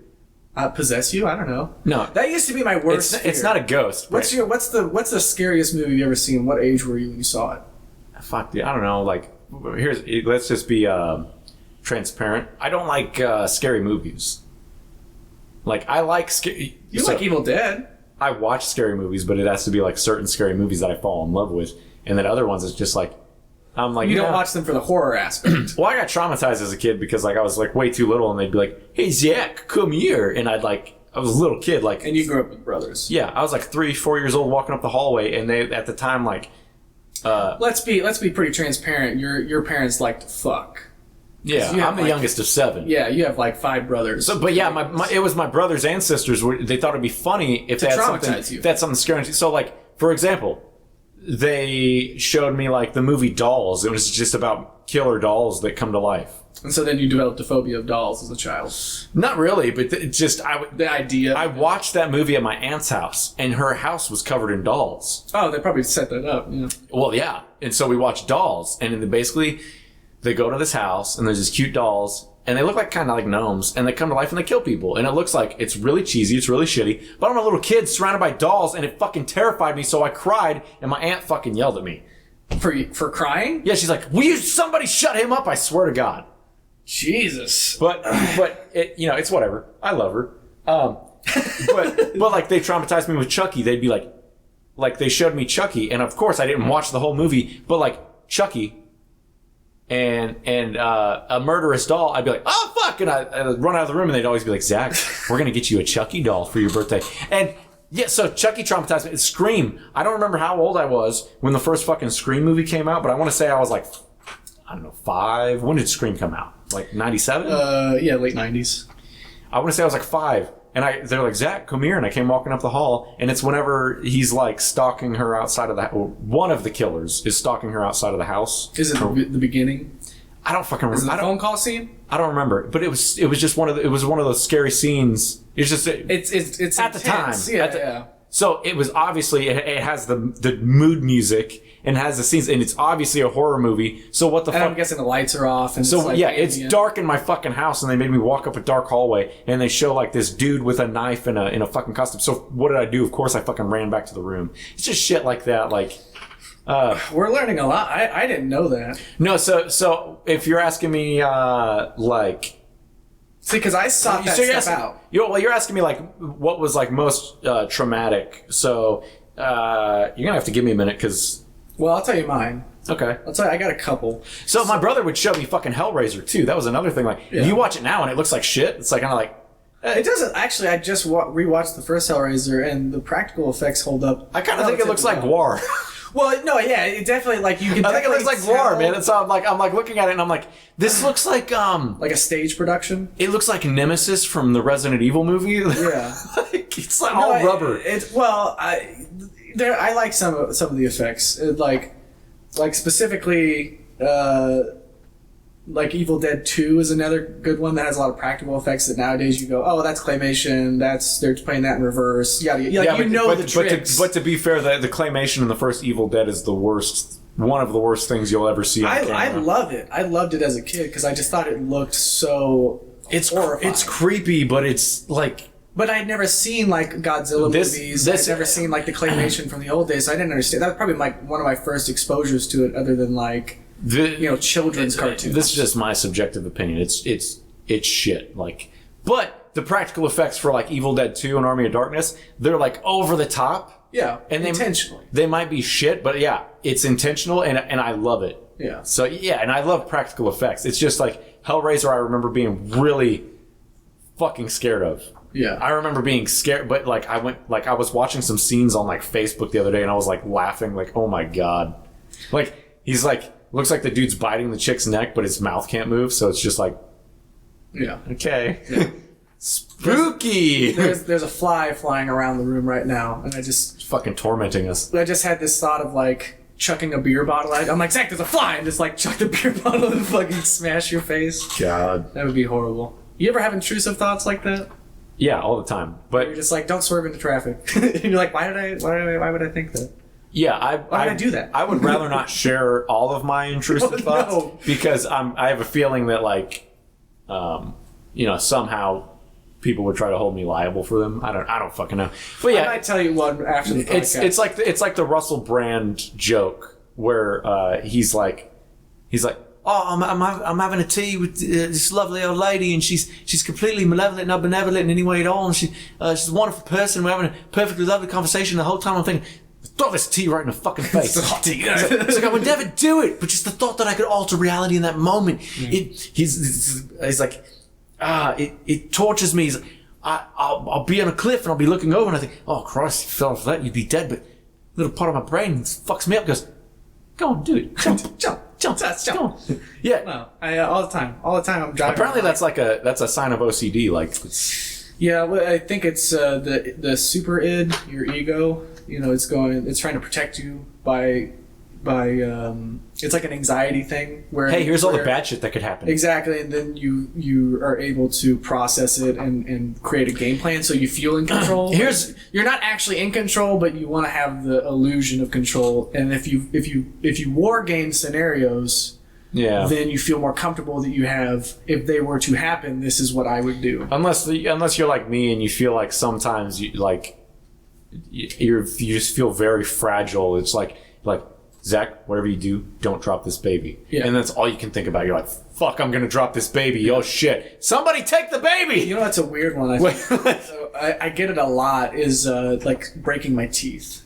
Possess you? I don't know.
No.
That used to be my worst fear.
It's not a ghost.
What's the scariest movie you ever seen? What age were you when you saw it?
Fuck, dude, I don't know. Like, let's just be transparent. I don't like scary movies. Like, I like scary.
You like Evil Dead?
I watch scary movies, but it has to be like certain scary movies that I fall in love with, and then other ones it's just like I'm like
you don't watch them for the horror aspect.
Well, I got traumatized as a kid because like I was like way too little, and they'd be like, "Hey Zach, come here," and I was a little kid, like,
And you grew up with brothers.
yeah, I was like 3-4 years old walking up the hallway, and they at the time like.
Let's be pretty transparent. Your parents liked to fuck.
Yeah,
you have,
I'm the
like-
youngest of 7.
Yeah, you have like 5 brothers.
So, but yeah, it was my brothers and sisters. They thought it'd be funny if they had
traumatize
something,
you.
if they had something scary. So, like, for example, they showed me like the movie Dolls. It was just about killer dolls that come to life.
And so then you developed a phobia of dolls as a child.
Not really, but
The idea.
I watched that movie at my aunt's house, and her house was covered in dolls.
Oh, they probably set that up. Yeah.
Well, yeah. And so we watched Dolls, and then basically they go to this house, and there's these cute dolls, and they look like kind of like gnomes, and they come to life and they kill people. And it looks like it's really cheesy, it's really shitty, but I'm a little kid surrounded by dolls, and it fucking terrified me, so I cried, and my aunt fucking yelled at me.
For crying?
Yeah, she's like, will you somebody shut him up? I swear to God.
Jesus.
But it, you know, it's whatever. I love her. But like they traumatized me with Chucky. They'd be like they showed me Chucky, and of course I didn't watch the whole movie, but like Chucky and a murderous doll, I'd be like, oh fuck, and I'd run out of the room, and they'd always be like, Zach, we're gonna get you a Chucky doll for your birthday. And yeah, so Chucky traumatized me. Scream. I don't remember how old I was when the first fucking Scream movie came out, but I want to say I was like, I don't know, 5. When did Scream come out? Like 97?
Yeah, late 90s.
I want to say I was like 5. And they're like, Zach, come here. And I came walking up the hall. And it's whenever he's like stalking her outside of one of the killers is stalking her outside of the house.
Is it the beginning?
I don't fucking remember.
Is it the phone call scene?
I don't remember. But it was just one of those scary scenes. It's just
it's
at the time.
Yeah.
So it was obviously it has the mood music and has the scenes, and it's obviously a horror movie. So what the fuck?
I'm guessing the lights are off. And
so
it's like
yeah, it's
ambient.
dark in my fucking house, and they made me walk up a dark hallway, and they show like this dude with a knife in a fucking costume. So what did I do? Of course, I fucking ran back to the room. It's just shit like that, like.
We're learning a lot. I didn't know that.
No, so if you're asking me, like.
See, because I sought that stuff out.
You're asking me like what was like most traumatic. So you're gonna have to give me a minute because.
Well, I'll tell you mine.
Okay.
I'll tell you, I got a couple.
So my brother would show me fucking Hellraiser too. That was another thing. Like you watch it now and it looks like shit. It's like kind of like.
It doesn't actually. I just rewatched the first Hellraiser, and the practical effects hold up.
I kind of think it looks like Gwar.
Well, no, yeah, it definitely like you can.
I think it looks like Gwar, man. And so I'm like looking at it, and I'm like, this looks like
a stage production.
It looks like Nemesis from the Resident Evil movie.
Yeah,
like, it's like all rubber.
I like some of the effects, like specifically. Like Evil Dead 2 is another good one that has a lot of practical effects that nowadays you go, oh, that's claymation, they're playing that in reverse. The tricks.
But to be fair, the claymation in the first Evil Dead is one of the worst things you'll ever see on camera.
I love it. I loved it as a kid because I just thought it looked so horrifying.
It's creepy, but it's like...
But I'd never seen like Godzilla movies. I'd never seen like the claymation from the old days, so I didn't understand. That was probably like one of my first exposures to it other than like... children's cartoons.
This is just my subjective opinion. It's shit. Like, but the practical effects for like Evil Dead 2 and Army of Darkness, they're like over the top.
Yeah,
and
intentionally.
They might be shit, but yeah, it's intentional, and I love it.
Yeah.
So yeah, and I love practical effects. It's just like Hellraiser. I remember being really fucking scared of.
Yeah.
I remember being scared, but like I was watching some scenes on like Facebook the other day, and I was like laughing, like, oh my god, like he's like. Looks like the dude's biting the chick's neck, but his mouth can't move, so it's just like...
Yeah.
Okay. Yeah. Spooky!
There's a fly flying around the room right now, and
It's fucking tormenting us.
I just had this thought of, like, chucking a beer bottle. I'm like, Zach, there's a fly! And just, like, chuck the beer bottle and fucking smash your face.
God.
That would be horrible. You ever have intrusive thoughts like that?
Yeah, all the time. But
you're just like, don't swerve into traffic. And you're like, why would I think that?
Yeah,
why would I do that?
I would rather not share all of my intrusive thoughts because I have a feeling that like, somehow people would try to hold me liable for them. I don't fucking know. But yeah,
I might tell you one after the podcast.
It's like the Russell Brand joke where he's like, oh, I'm having a tea with this lovely old lady, and she's completely malevolent, not benevolent in any way at all, and she's a wonderful person. We're having a perfectly lovely conversation. The whole time I'm thinking, throw this tea right in the fucking face.
It's hot tea.
It's like I would never do it, but just the thought that I could alter reality in that moment. He's like, it tortures me. I'll be on a cliff and I'll be looking over and I think, oh Christ, if you fell off that, you'd be dead. But a little part of my brain fucks me up. Goes, go on, do it. Jump. Go on. Yeah.
No, all the time I'm driving.
Apparently that's a sign of OCD. Like,
yeah, well, I think it's the super id, your ego. it's trying to protect you by it's like an anxiety thing where
Hey, here's all the
where-
bad shit that could happen.
Exactly, and then you are able to process it and create a game plan so you feel in control. You're not actually in control, but you want to have the illusion of control. And if you war game scenarios,
Yeah.
then you feel more comfortable that you have. If they were to happen, this is what I would do.
Unless you're like me and you feel like sometimes you just feel very fragile. It's like Zach, whatever you do, don't drop this baby.
Yeah.
And that's all you can think about. You're like, fuck, I'm gonna drop this baby. Oh shit! Somebody take the baby.
You know, that's a weird one. So I get it a lot. Is like breaking my teeth.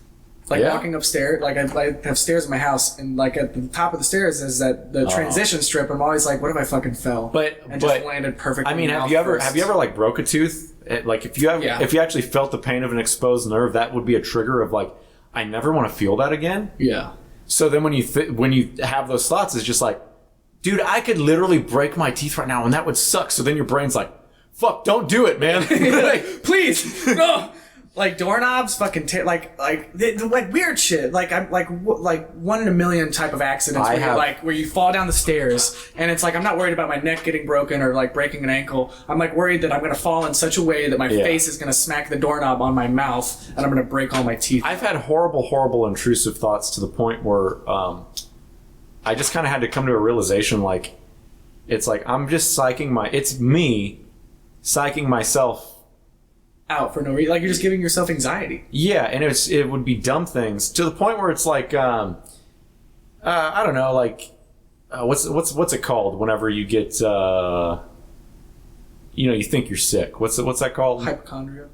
Like
Yeah.
walking upstairs, like I have stairs in my house, and like at the top of the stairs is the transition strip. I'm always like, what if I fucking fell?
But
just landed perfectly.
I mean, have you ever like broke a tooth? Like if you actually felt the pain of an exposed nerve, that would be a trigger of like, I never want to feel that again.
Yeah.
So then when you have those thoughts, it's just like, dude, I could literally break my teeth right now, and that would suck. So then your brain's like, fuck, don't do it, man.
Like, please, no. Like doorknobs, fucking like weird shit. Like I'm like 1 in a million type of accidents where you fall down the stairs, and it's like I'm not worried about my neck getting broken or like breaking an ankle. I'm like worried that I'm gonna fall in such a way that my face is gonna smack the doorknob on my mouth, and I'm gonna break all my teeth.
I've had horrible intrusive thoughts to the point where I just kind of had to come to a realization, like it's like I'm just psyching myself
out for no reason. Like you're just giving yourself anxiety.
Yeah, and it would be dumb things to the point where it's like I don't know, like what's it called whenever you get you think you're sick. What's that called?
Hypochondria.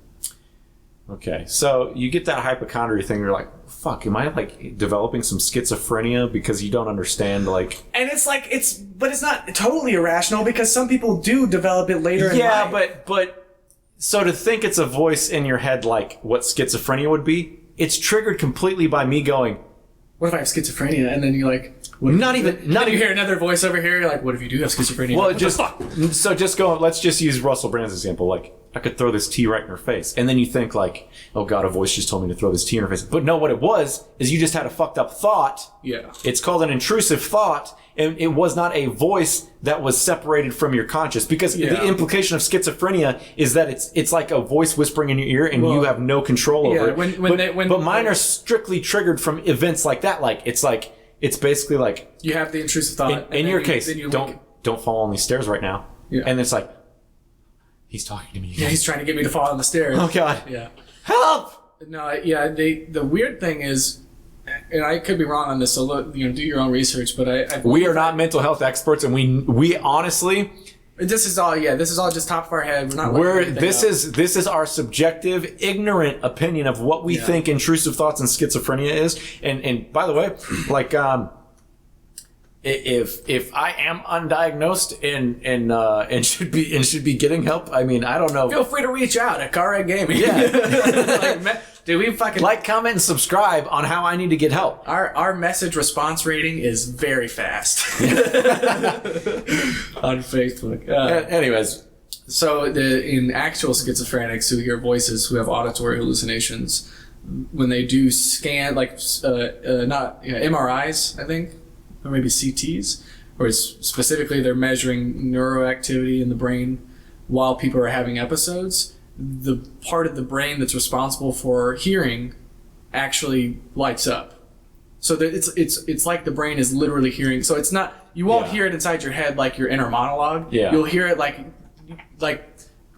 Okay, so you get that hypochondria thing. You're like, fuck, am I like developing some schizophrenia because you don't understand like?
And it's like but it's not totally irrational because some people do develop it later in life.
Yeah, but. So to think it's a voice in your head like what schizophrenia would be, it's triggered completely by me going,
what if I have schizophrenia? And then you're like, you hear another voice over here, you're like, what if you do have schizophrenia?
Well, let's just use Russell Brand's example. Like, I could throw this tea right in her face. And then you think like, oh God, a voice just told me to throw this tea in her face. But no, what it was is you just had a fucked up thought.
Yeah.
It's called an intrusive thought. And it was not a voice that was separated from your conscious, because the implication of schizophrenia is that it's like a voice whispering in your ear and you have no control over it. But mine are strictly triggered from events like that. Like it's basically like
you have the intrusive thought.
In your case, don't fall on these stairs right now. Yeah. And it's like he's talking to me again.
Yeah, he's trying to get me to fall on the stairs.
Oh God.
Yeah.
Help.
No. Yeah. The weird thing is. And I could be wrong on this, so look, do your own research. But
we are not mental health experts, and we honestly,
this is all just top of our head. We're not.
This is our subjective, ignorant opinion of what we think intrusive thoughts and schizophrenia is. And by the way, like if I am undiagnosed and should be getting help, I mean, I don't know.
Feel free to reach out at Carreg Gaming.
Yeah.
Dude, we fucking
like, comment, and subscribe on how I need to get help.
Our message response rating is very fast on Facebook.
Anyways,
so in actual schizophrenics who hear voices, who have auditory hallucinations, when they do scan MRIs, I think, or maybe CTs, or specifically they're measuring neuroactivity in the brain while people are having episodes. The part of the brain that's responsible for hearing actually lights up, so that it's like the brain is literally hearing. So it's not, you won't hear it inside your head like your inner monologue.
Yeah.
You'll hear it like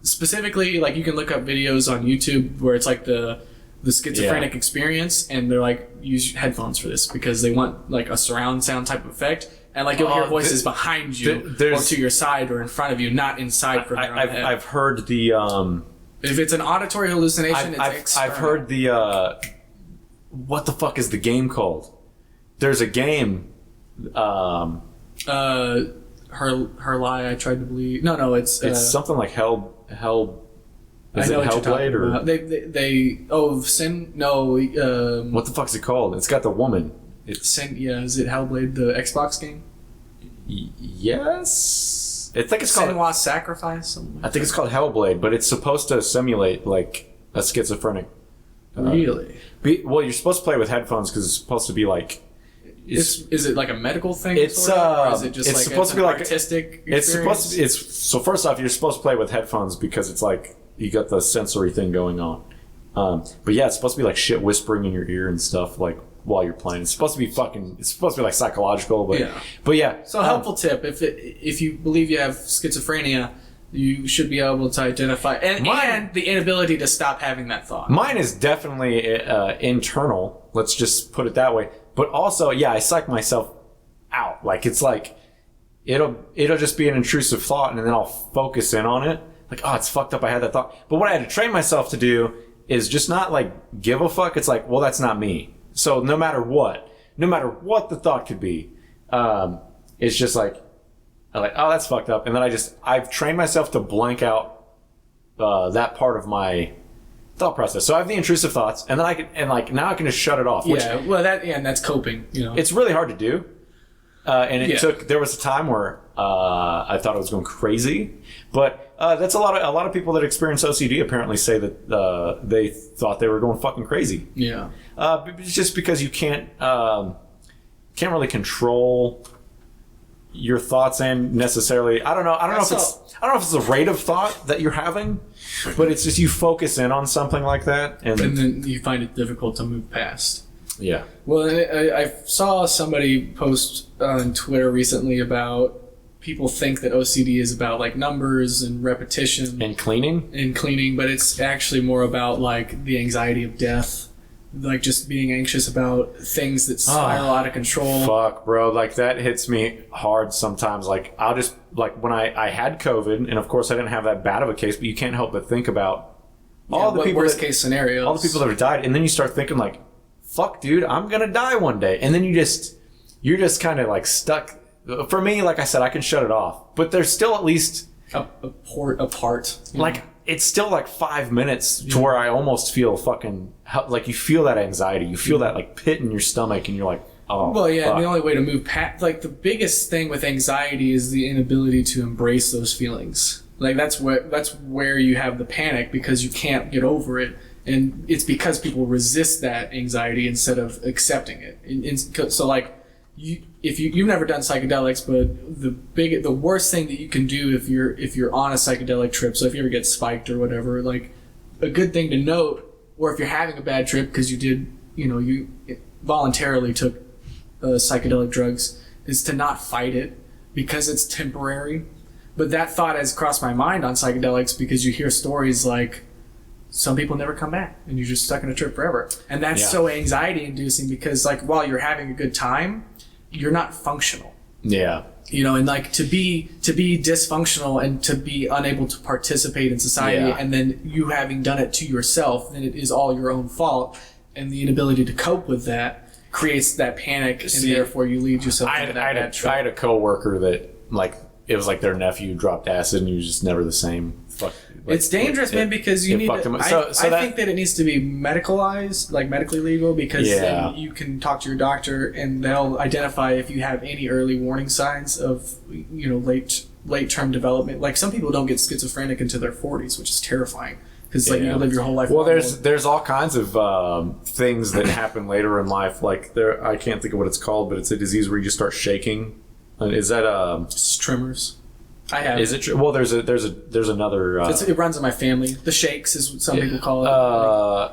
specifically, like you can look up videos on YouTube where it's like the schizophrenic experience, and they're like, use headphones for this because they want like a surround sound type of effect. And like you'll hear voices behind you or to your side or in front of you, not inside from your own head.
I've heard the
if it's an auditory hallucination,
I've heard the what the fuck is the game called? There's a game.
Her lie I tried to believe. No, it's
something like Hell. Is it Hellblade or
Sin? No.
What the fuck's it called? It's got the woman.
Sin. Yeah, is it Hellblade, the Xbox game?
Yes. I think it's called
Senua's Sacrifice.
I think it's called Hellblade, but it's supposed to simulate like a schizophrenic.
Really?
Well, you're supposed to play with headphones because it's supposed to be like.
Is it like a medical thing?
It's
sort of, or is it just
it's
like
supposed to be like
artistic?
It's supposed to.
experience?
So first off, you're supposed to play with headphones because it's like you got the sensory thing going on. But yeah, it's supposed to be like shit whispering in your ear and stuff like while you're playing. It's supposed to be fucking. It's supposed to be like psychological, but
Yeah.
But yeah.
So a helpful tip: if you believe you have schizophrenia, you should be able to identify and the inability to stop having that thought.
Mine is definitely internal. Let's just put it that way. But also, yeah, I psych myself out. Like it's like it'll just be an intrusive thought, and then I'll focus in on it. Like, oh, it's fucked up. I had that thought. But what I had to train myself to do is just not like give a fuck. It's like, well, that's not me. So no matter what the thought could be, it's just like, I'm like, oh, that's fucked up. And then I've trained myself to blank out that part of my thought process. So I have the intrusive thoughts, and then now I can just shut it off. Which
Yeah, well, and that's coping. You know,
it's really hard to do. And there was a time where I thought I was going crazy, but that's a lot of people that experience OCD apparently say that they thought they were going fucking crazy.
yeah.
It's just because you can't really control your thoughts and necessarily I don't know if it's the rate of thought that you're having, but it's just you focus in on something like that
And then you find it difficult to move past.
yeah.
Well, I saw somebody post on Twitter recently about people think that OCD is about like numbers and repetition
And cleaning.
and cleaning, but it's actually more about like the anxiety of death, like just being anxious about things that spiral out of control.
Fuck, bro. Like, that hits me hard sometimes. Like, I'll just, like, when I had COVID, and of course I didn't have that bad of a case, but you can't help but think about all the people
worst case scenarios.
all the people that have died, and then you start thinking, like, fuck, dude, I'm gonna die one day. And then you're just kind of, like, stuck. For me, like I said, I can shut it off. But there's still at least...
apart.
Like, it's still like 5 minutes to where I almost feel fucking like you feel that anxiety, you feel that like pit in your stomach, and you're like, oh.
Well, yeah.
fuck.
The only way to move past, like, the biggest thing with anxiety is the inability to embrace those feelings. Like, that's where you have the panic, because you can't get over it, and it's because people resist that anxiety instead of accepting it. So like, you've never done psychedelics, but the worst thing that you can do if you're on a psychedelic trip, so if you ever get spiked or whatever, like, a good thing to note, or if you're having a bad trip because you voluntarily took psychedelic drugs, is to not fight it, because it's temporary. But that thought has crossed my mind on psychedelics, because you hear stories like some people never come back and you're just stuck in a trip forever, and that's so anxiety inducing, because like, while you're having a good time, you're not functional.
Yeah.
And like, to be dysfunctional and to be unable to participate in society, and then you having done it to yourself, then it is all your own fault, and the inability to cope with that creates that panic, and therefore you lead yourself into that bad trip.
I had a coworker that, like, it was like their nephew dropped acid and he was just never the same. Fuck. Like,
it's dangerous, man, because you need to, I think that it needs to be medicalized, like medically legal, because then you can talk to your doctor and they'll identify if you have any early warning signs of, late term development. Like, some people don't get schizophrenic until their 40s, which is terrifying, because like, you live your whole life.
Well, there's all kinds of things that happen later in life. Like, I can't think of what it's called, but it's a disease where you just start shaking. Is that
Just tremors? I have.
Is it true? Well, there's another.
It runs in my family. The shakes is what some people call it.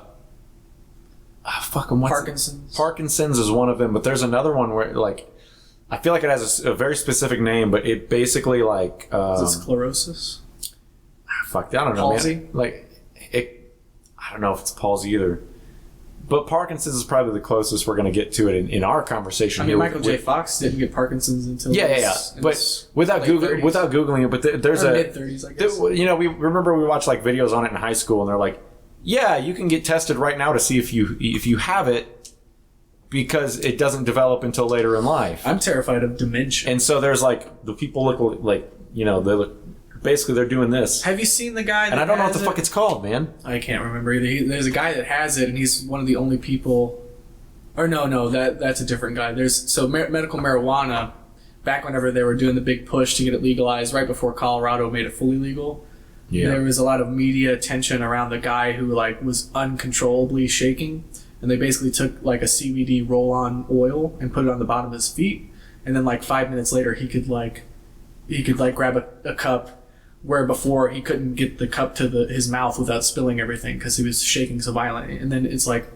Parkinson's.
Parkinson's is one of them, but there's another one where, like, I feel like it has a very specific name, but it basically, like,
is it sclerosis?
I don't know.
Palsy?
Man. Like, I don't know if it's palsy either. But Parkinson's is probably the closest we're going to get to it in our conversation.
I mean, Michael J. Fox didn't get Parkinson's until
But without googling it, but there's
mid-30s, I guess.
We remember we watched like videos on it in high school, and they're like, yeah, you can get tested right now to see if you have it, because it doesn't develop until later in life.
I'm terrified of dementia.
And so there's like, the people look like, they look. Basically, they're doing this.
Have you seen the guy that
And I don't know what the
has
fuck it's called, man.
I can't remember either. There's a guy that has it, and he's one of the only people... Or no, that's a different guy. Medical marijuana, back whenever they were doing the big push to get it legalized, right before Colorado made it fully legal, there was a lot of media attention around the guy who, like, was uncontrollably shaking. and they basically took like a CBD roll-on oil and put it on the bottom of his feet, and then like 5 minutes later he could grab a cup where before he couldn't get the cup to his mouth without spilling everything because he was shaking so violently. And then it's like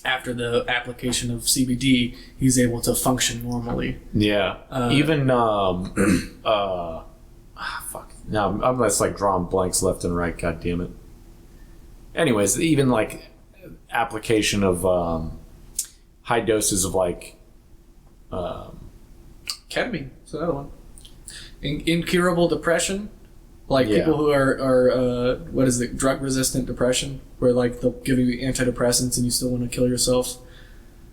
after the application of CBD, he's able to function normally.
Yeah. Even fuck. No, I'm just like drawing blanks left and right. God damn it. Anyways, even like application of high doses of like
Ketamine. It's another one. Incurable depression. Like
Yeah.
people who are what is it, drug resistant depression, where like they'll give you antidepressants and you still want to kill yourself,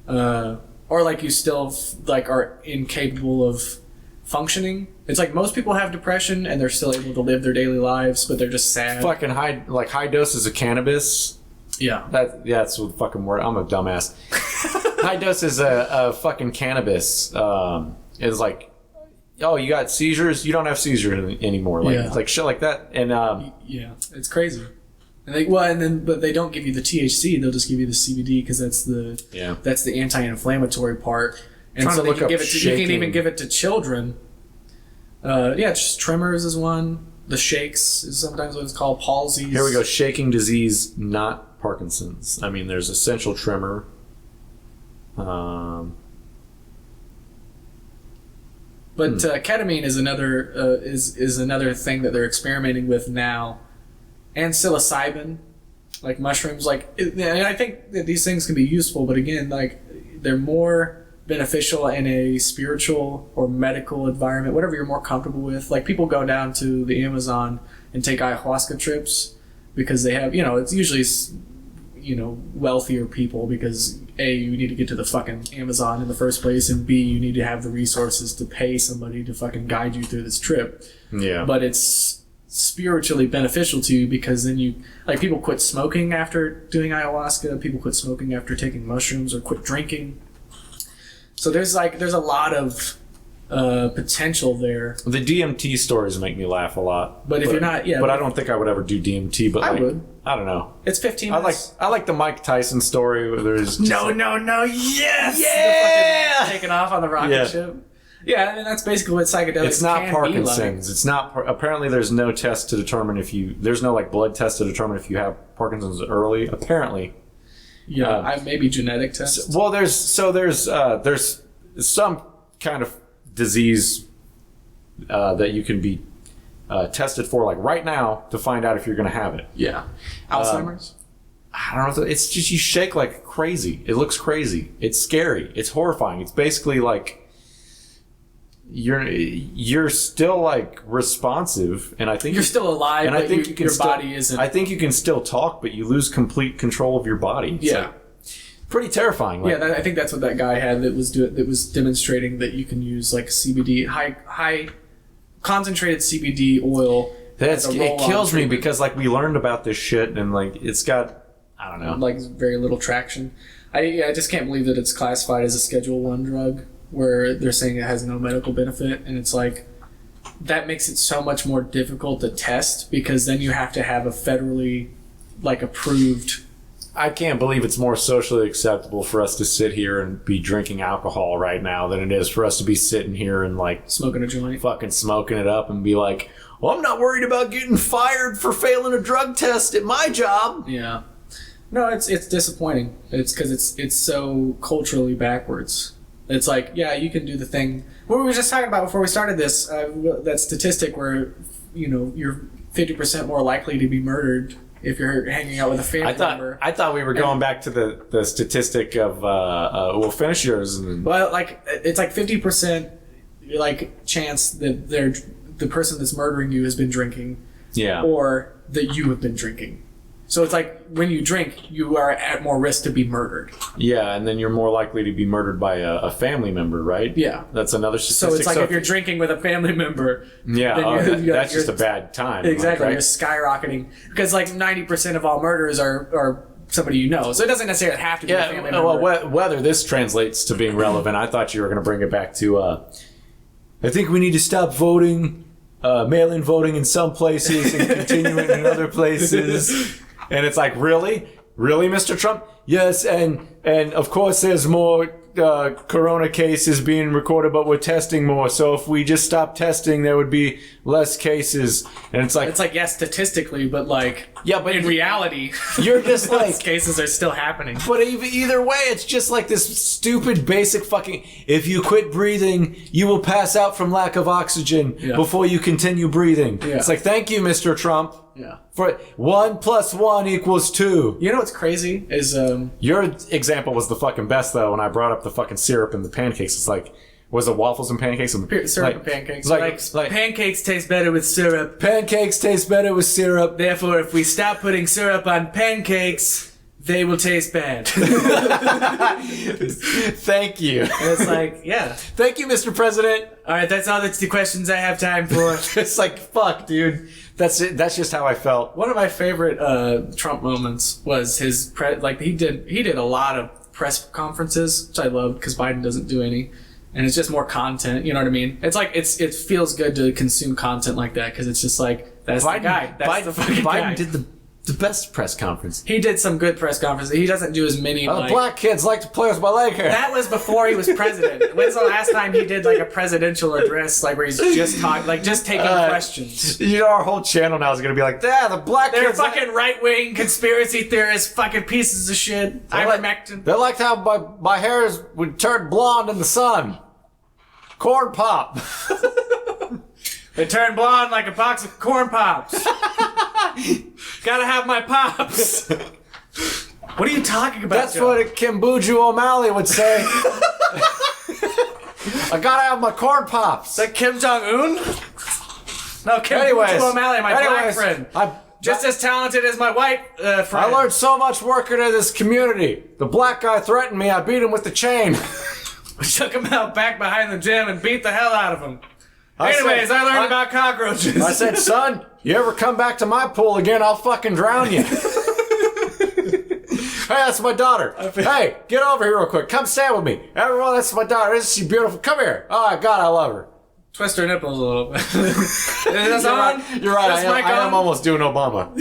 or like you still like are incapable of functioning. It's like most people have depression and they're still able to live their daily lives, but they're just sad.
fucking high doses of cannabis.
Yeah.
That's what fucking word. I'm a dumbass. High doses of fucking cannabis is like, oh, you got seizures? You don't have seizures anymore. Like,
Yeah.
it's like shit like that. And
Yeah, it's crazy. And but they don't give you the THC. They'll just give you the CBD because that's the anti-inflammatory part. And
Trying
so
to
they
look
can
up
give it to, you
shaking.
can even give it to children. Just tremors is one. The shakes is sometimes what it's called. Palsies.
here we go. Shaking disease, not Parkinson's. I mean, there's essential tremor.
But ketamine is another is another thing that they're experimenting with now, and psilocybin, like mushrooms. And I think that these things can be useful, but again, like they're more beneficial in a spiritual or medical environment, whatever you're more comfortable with. Like people go down to the Amazon and take ayahuasca trips because they have, it's usually wealthier people because A, you need to get to the fucking Amazon in the first place, and B, you need to have the resources to pay somebody to fucking guide you through this trip.
Yeah.
But it's spiritually beneficial to you because then people quit smoking after doing ayahuasca, people quit smoking after taking mushrooms, or quit drinking. So there's a lot of potential there.
The DMT stories make me laugh a lot.
But if you're not,
But I don't think I would ever do DMT. But
I
like,
would.
I don't know.
It's 15
I
minutes.
like the Mike Tyson story where there's just
No, yes!
Yeah!
The fucking taking off on the rocket
Yeah.
ship. Yeah, I mean, that's basically what psychedelics
It's not
can
Parkinson's. It's not. Apparently, there's no test to determine there's no like blood test to determine if you have Parkinson's early. Apparently,
be like. Maybe genetic tests.
well, there's some kind of disease that you can be tested for, like right now, to find out if you're going to have it.
Yeah. Alzheimer's?
I don't know. It's just you shake like crazy. It looks crazy. It's scary. It's horrifying. It's basically like you're still like responsive, and I think
You're still alive,
and
but
I think you can
your
still,
body isn't.
I think you can still talk, but you lose complete control of your body. It's like pretty terrifying. Like,
I think that's what that guy had that was demonstrating that you can use like CBD, high concentrated CBD oil. as a
it
roll-on
kills me
treatment.
because like we learned about this shit, and like it's got, I don't know.
Like very little traction. I just can't believe that it's classified as a Schedule 1 drug where they're saying it has no medical benefit, and it's like that makes it so much more difficult to test because then you have to have a federally like approved.
I can't believe it's more socially acceptable for us to sit here and be drinking alcohol right now than it is for us to be sitting here and like
Smoking a joint.
fucking smoking it up and be like, well, I'm not worried about getting fired for failing a drug test at my job.
Yeah. No, it's disappointing. It's because it's so culturally backwards. It's like, yeah, you can do the thing. What we were just talking about before we started this, that statistic where, you're 50% more likely to be murdered if you're hanging out with a family member.
I thought we were going back to the statistic of we'll finish yours and
Well, like it's like 50% like chance that the person that's murdering you has been drinking,
yeah.
or that you have been drinking. So it's like when you drink, you are at more risk to be murdered.
Yeah, and then you're more likely to be murdered by a family member, right?
Yeah.
That's another statistic.
So it's like if you're drinking with a family member,
yeah,
then
that's just a bad time.
Exactly,
like,
you're skyrocketing because like 90% of all murders are somebody you know. So it doesn't necessarily have to be a family member.
Well, whether this translates to being relevant, I thought you were going to bring it back to. I think we need to stop voting, mail-in voting in some places and continue it in other places. And it's like, really? Really, Mr. Trump? Yes, and of course there's more corona cases being recorded, but we're testing more. So if we just stop testing, there would be less cases. And it's like,
yeah, statistically, but like,
yeah, but
in reality,
you're just
those
like,
cases are still happening.
but either way, it's just like this stupid basic fucking, if you quit breathing, you will pass out from lack of oxygen before you continue breathing.
Yeah.
It's like, thank you, Mr. Trump.
Yeah.
For 1 + 1 = 2.
You know what's crazy is
Your example was the fucking best though when I brought up the fucking syrup and the pancakes. It's like, was it waffles and pancakes?
syrup and pancakes.
Like
Pancakes taste better with syrup.
pancakes taste better with syrup.
Therefore, if we stop putting syrup on pancakes, they will taste bad.
Thank you.
And it's like, yeah.
Thank you, Mr. President.
All right, that's all the questions I have time for.
It's like, fuck, dude. That's it. That's just how I felt.
One of my favorite Trump moments was his he did a lot of press conferences, which I loved because Biden doesn't do any, and it's just more content. You know what I mean? It's like it feels good to consume content like that because it's just like that's the guy. That's the fucking guy.
Biden did the best press conference.
He did some good press conferences. He doesn't do as many.
The black kids like to play with my leg hair.
That was before he was president. When's the last time he did like a presidential address, like where he's just talking, like just taking questions?
You know, our whole channel now is gonna be like, yeah, the black
They're
kids.
fucking right-wing conspiracy theorists, fucking pieces of shit. Ivermectin.
They liked how my hair would turn blonde in the sun. Corn pop.
They turn blonde like a box of corn pops. Gotta have my pops. What are you talking about?
That's
Joe?
what Kim Buju O'Malley would say. I gotta have my corn pops.
Is that Kim Jong Un? No, Kim
Anyways,
O'Malley, my black friend. Just as talented as my white friend.
I learned so much working in this community. The black guy threatened me. I beat him with the chain.
We took him out back behind the gym and beat the hell out of him. I learned about cockroaches.
I said, son, you ever come back to my pool again, I'll fucking drown you. Hey, that's my daughter. Hey, get over here real quick. Come stand with me. Everyone, that's my daughter. Isn't she beautiful? Come here. Oh, God, I love her.
Twist her nipples a little bit. Is that on?
You're right. I am almost doing Obama.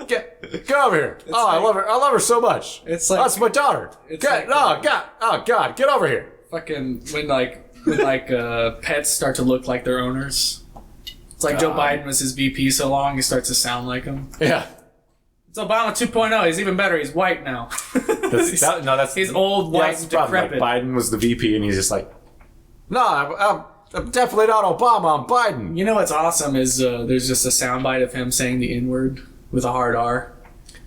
Get over here. I love her. I love her so much.
It's like
that's my daughter. God, get over here.
Fucking when pets start to look like their owners. It's like Joe Biden was his VP so long, he starts to sound like him.
Yeah.
It's Obama 2.0. He's even better. He's white now. He's old, white, and decrepit.
Like Biden was the VP, and he's just like, no, I'm definitely not Obama. I'm Biden.
You know what's awesome is there's just a soundbite of him saying the N-word with a hard R.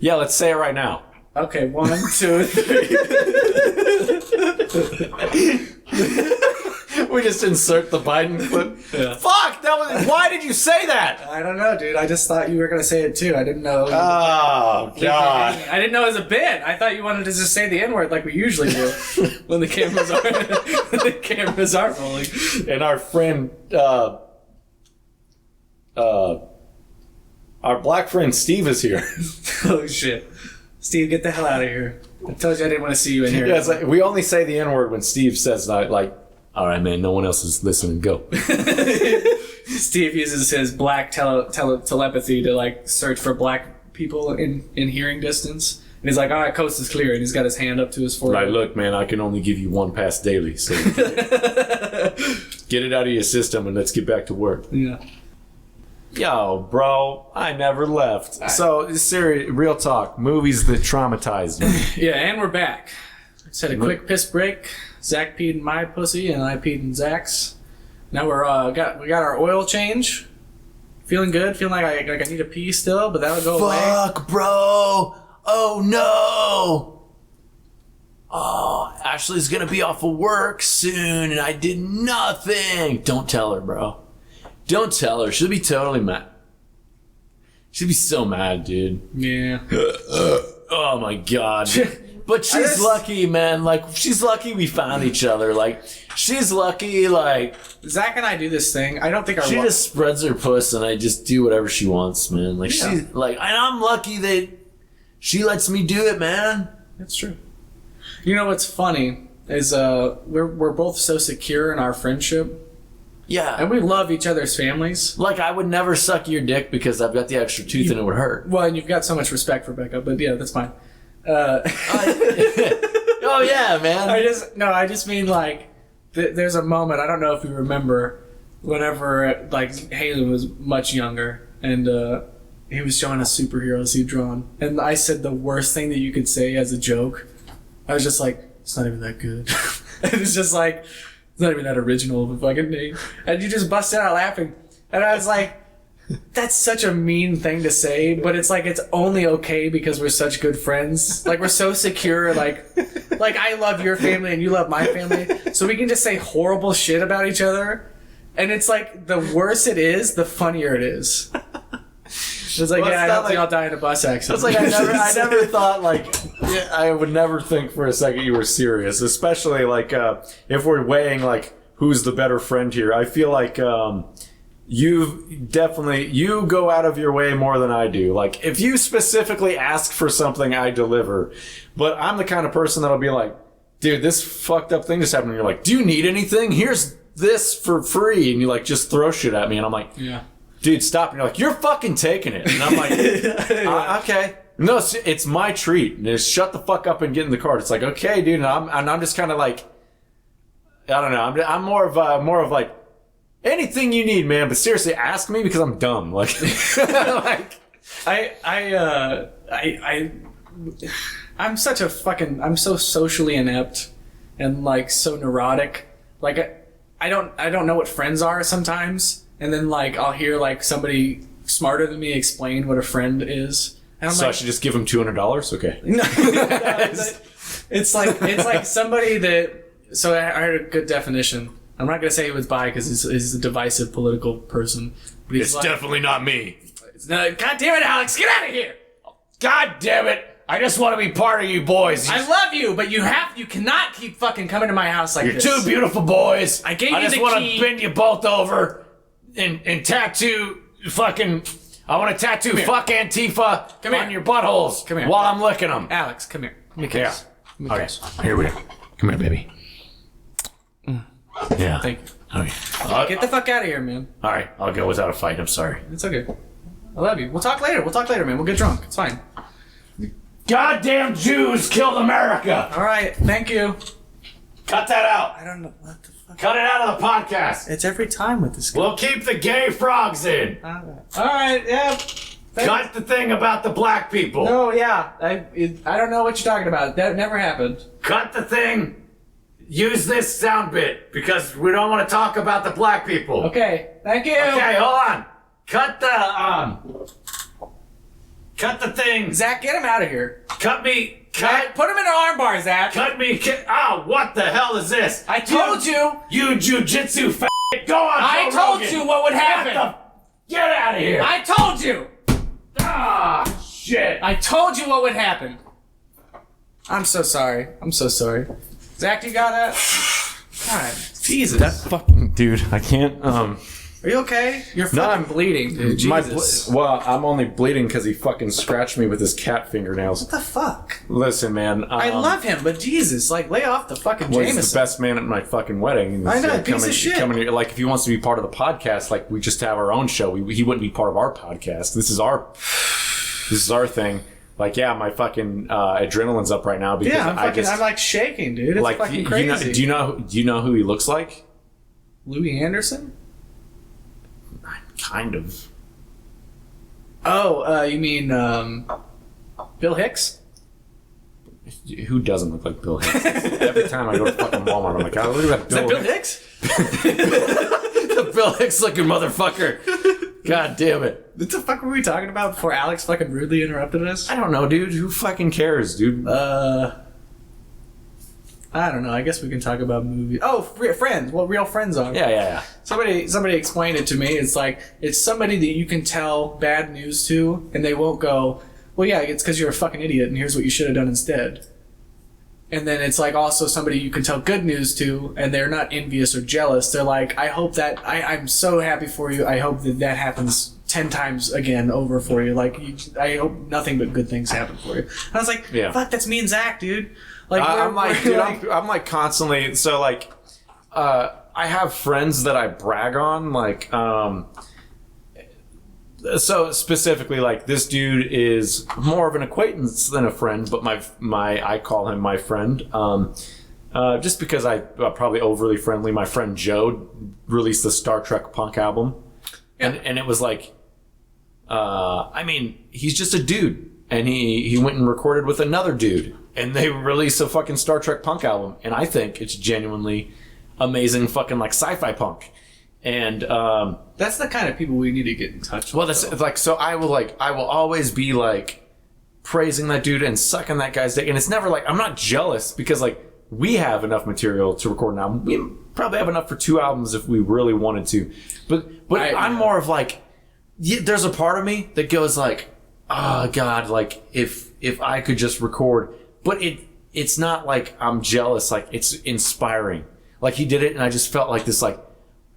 Yeah, let's say it right now.
Okay, 1, 2, 3.
We just insert the Biden clip.
Yeah.
Fuck! Why did you say that?
I don't know, dude. I just thought you were gonna say it too. I didn't know.
Oh God!
I didn't know it was a bit. I thought you wanted to just say the N-word like we usually do when the cameras aren't rolling.
And our friend, our black friend Steve is here.
Oh shit, Steve, get the hell out of here! I told you I didn't want to see you in here.
Yeah, it's like, we only say the N-word when Steve says like. All right, man. No one else is listening. Go.
Steve uses his black telepathy to like search for black people in hearing distance, and he's like, "All right, coast is clear," and he's got his hand up to his forehead.
Like, look, man, I can only give you one pass daily, so get it out of your system and let's get back to work.
Yeah.
Yo, bro, I never left. So, serious, real talk. Movies that traumatized me.
Yeah, and we're back. Just had a quick piss break. Zach peed in my pussy, and I peed in Zach's. Now we got our oil change. Feeling good. Feeling like I need to pee still, but that'll go away.
Fuck, bro. Oh no. Oh, Ashley's gonna be off of work soon, and I did nothing. Don't tell her, bro. Don't tell her. She'll be totally mad. She'll be so mad, dude.
Yeah.
Oh my God. But she's lucky, man. Like, she's lucky we found each other. Like, she's lucky, like...
Zach and I do this thing. I don't think
she just spreads her puss and I just do whatever she wants, man. Like, she's... Like, and I'm lucky that she lets me do it, man.
That's true. You know what's funny is we're both so secure in our friendship
Yeah.
and we love each other's families.
Like, I would never suck your dick because I've got the extra tooth and it would hurt.
Well, and you've got so much respect for Becca, but yeah, that's fine.
Oh, yeah, man.
I just mean like, there's a moment, I don't know if you remember, whenever like Haley was much younger, and he was showing us superheroes he'd drawn, and I said the worst thing that you could say as a joke. I was just like, it's not even that good. And it's just like, it's not even that original of a fucking name. And you just busted out laughing. And I was like, that's such a mean thing to say, but it's like, it's only okay because we're such good friends. Like, we're so secure. Like I love your family and you love my family. So we can just say horrible shit about each other. And it's like, the worse it is, the funnier it is. It's like,
Well,
yeah,
it's
I
not
hope they all die in a bus accident.
It's like I never thought like I would never think for a second you were serious, especially like if we're weighing like who's the better friend here. I feel like you go out of your way more than I do. Like if you specifically ask for something, I deliver. But I'm the kind of person that'll be like, dude, this fucked up thing just happened. And you're like, do you need anything? Here's this for free, and you like just throw shit at me, and I'm like,
yeah.
Dude, stop. And you're like, you're fucking taking it. And I'm like, okay. No, it's my treat. And just shut the fuck up and get in the car. It's like, okay, dude. And I'm just kind of like, I don't know. I'm more of like, anything you need, man. But seriously, ask me because I'm dumb. Like,
I'm such a fucking, I'm so socially inept and like so neurotic. Like I don't know what friends are sometimes. And then, like, I'll hear, like, somebody smarter than me explain what a friend is. And I'm
so
like,
I should just give him $200? Okay.
No, it's like somebody that... So I heard a good definition. I'm not going to say who it's by because he's a divisive political person. But he's
It's
like,
definitely not me.
God damn it, Alex, get out of here!
God damn it. I just want to be part of you boys.
I love you, but you cannot keep fucking coming to my house like
You're
this.
two beautiful boys.
I gave you
just
the
want
key.
to bend you both over and tattoo fucking... I want to tattoo fuck Antifa
Come here.
on your buttholes
Come here.
while I'm licking them.
Alex, come here. Give me a kiss. Give me a
Okay.
kiss.
Here we go. Come here, baby. Yeah.
Thank you.
Okay.
Get the fuck out of here, man.
All right. I'll go without a fight. I'm sorry.
It's okay. I love you. We'll talk later, man. We'll get drunk. It's fine.
Goddamn Jews killed America.
All right. Thank you.
Cut that out.
I don't know what the fuck.
Cut it out of the podcast.
It's every time with this guy.
We'll keep the gay frogs in.
All right. Yeah.
Cut the thing about the black people.
No. Yeah. I don't know what you're talking about. That never happened.
Cut the thing. Use this sound bit because we don't want to talk about the black people.
Okay. Thank you.
Okay, hold on. Cut the thing.
Zach, get him out of here.
Cut me.
Zach, put him in an armbar, Zach.
Cut me. What the hell is this?
I told you.
You jujitsu f***. Go on,
I
Joe
told
Rogan.
you what would happen.
Get out of here.
I told you.
Shit.
I told you what would happen. I'm so sorry. Zach, you got that? God, Jesus.
That fucking dude. I can't.
Are you okay? You're fucking bleeding, dude. Jesus.
Well, I'm only bleeding because he fucking scratched me with his cat fingernails.
What the fuck?
Listen, man.
I love him, but Jesus, like, lay off the fucking
Well,
Jameson.
he's the best man at my fucking wedding.
I know, piece of shit.
Coming here, like, if he wants to be part of the podcast, like, we just have our own show. He wouldn't be part of our podcast. This is our thing. Like, yeah, my fucking adrenaline's up right now because
Yeah, I'm like shaking, dude. It's
like,
fucking crazy.
do you know who he looks like?
Louis Anderson?
Kind of.
Oh, you mean Bill Hicks?
Who doesn't look like Bill Hicks? Every time I go to fucking Walmart, I'm like, oh, look at that
Is that Bill Hicks?
The Bill Hicks looking motherfucker. God damn it.
What the fuck were we talking about before Alex fucking rudely interrupted us?
I don't know, dude. Who fucking cares, dude?
I don't know. I guess we can talk about movies. Oh, friends. What real friends are.
Yeah.
Somebody explained it to me. It's like, it's somebody that you can tell bad news to, and they won't go, well, yeah, it's because you're a fucking idiot, and here's what you should have done instead. And then it's like also somebody you can tell good news to, and they're not envious or jealous. They're like, I hope that, I'm so happy for you. I hope that happens 10 times again over for you. Like, I hope nothing but good things happen for you. And I was like,
Yeah.
fuck, that's me and Zach, dude. Like,
I'm like constantly. So like, I have friends that I brag on, like, so specifically, like, this dude is more of an acquaintance than a friend, but I call him my friend. Just because I'm probably overly friendly. My friend Joe released the Star Trek Punk album, and it was like, I mean, he's just a dude, and he went and recorded with another dude, and they released a fucking Star Trek Punk album, and I think it's genuinely amazing, fucking like sci-fi punk, and
that's the kind of people we need to get in touch with.
well, that's like, so I will always be like praising that dude and sucking that guy's dick, and it's never like I'm not jealous because like. We have enough material to record an album. We probably have enough for 2 albums if we really wanted to. But I'm more of like, there's a part of me that goes like, oh God, like if I could just record. But it's not like I'm jealous. Like it's inspiring. Like he did it, and I just felt like this. Like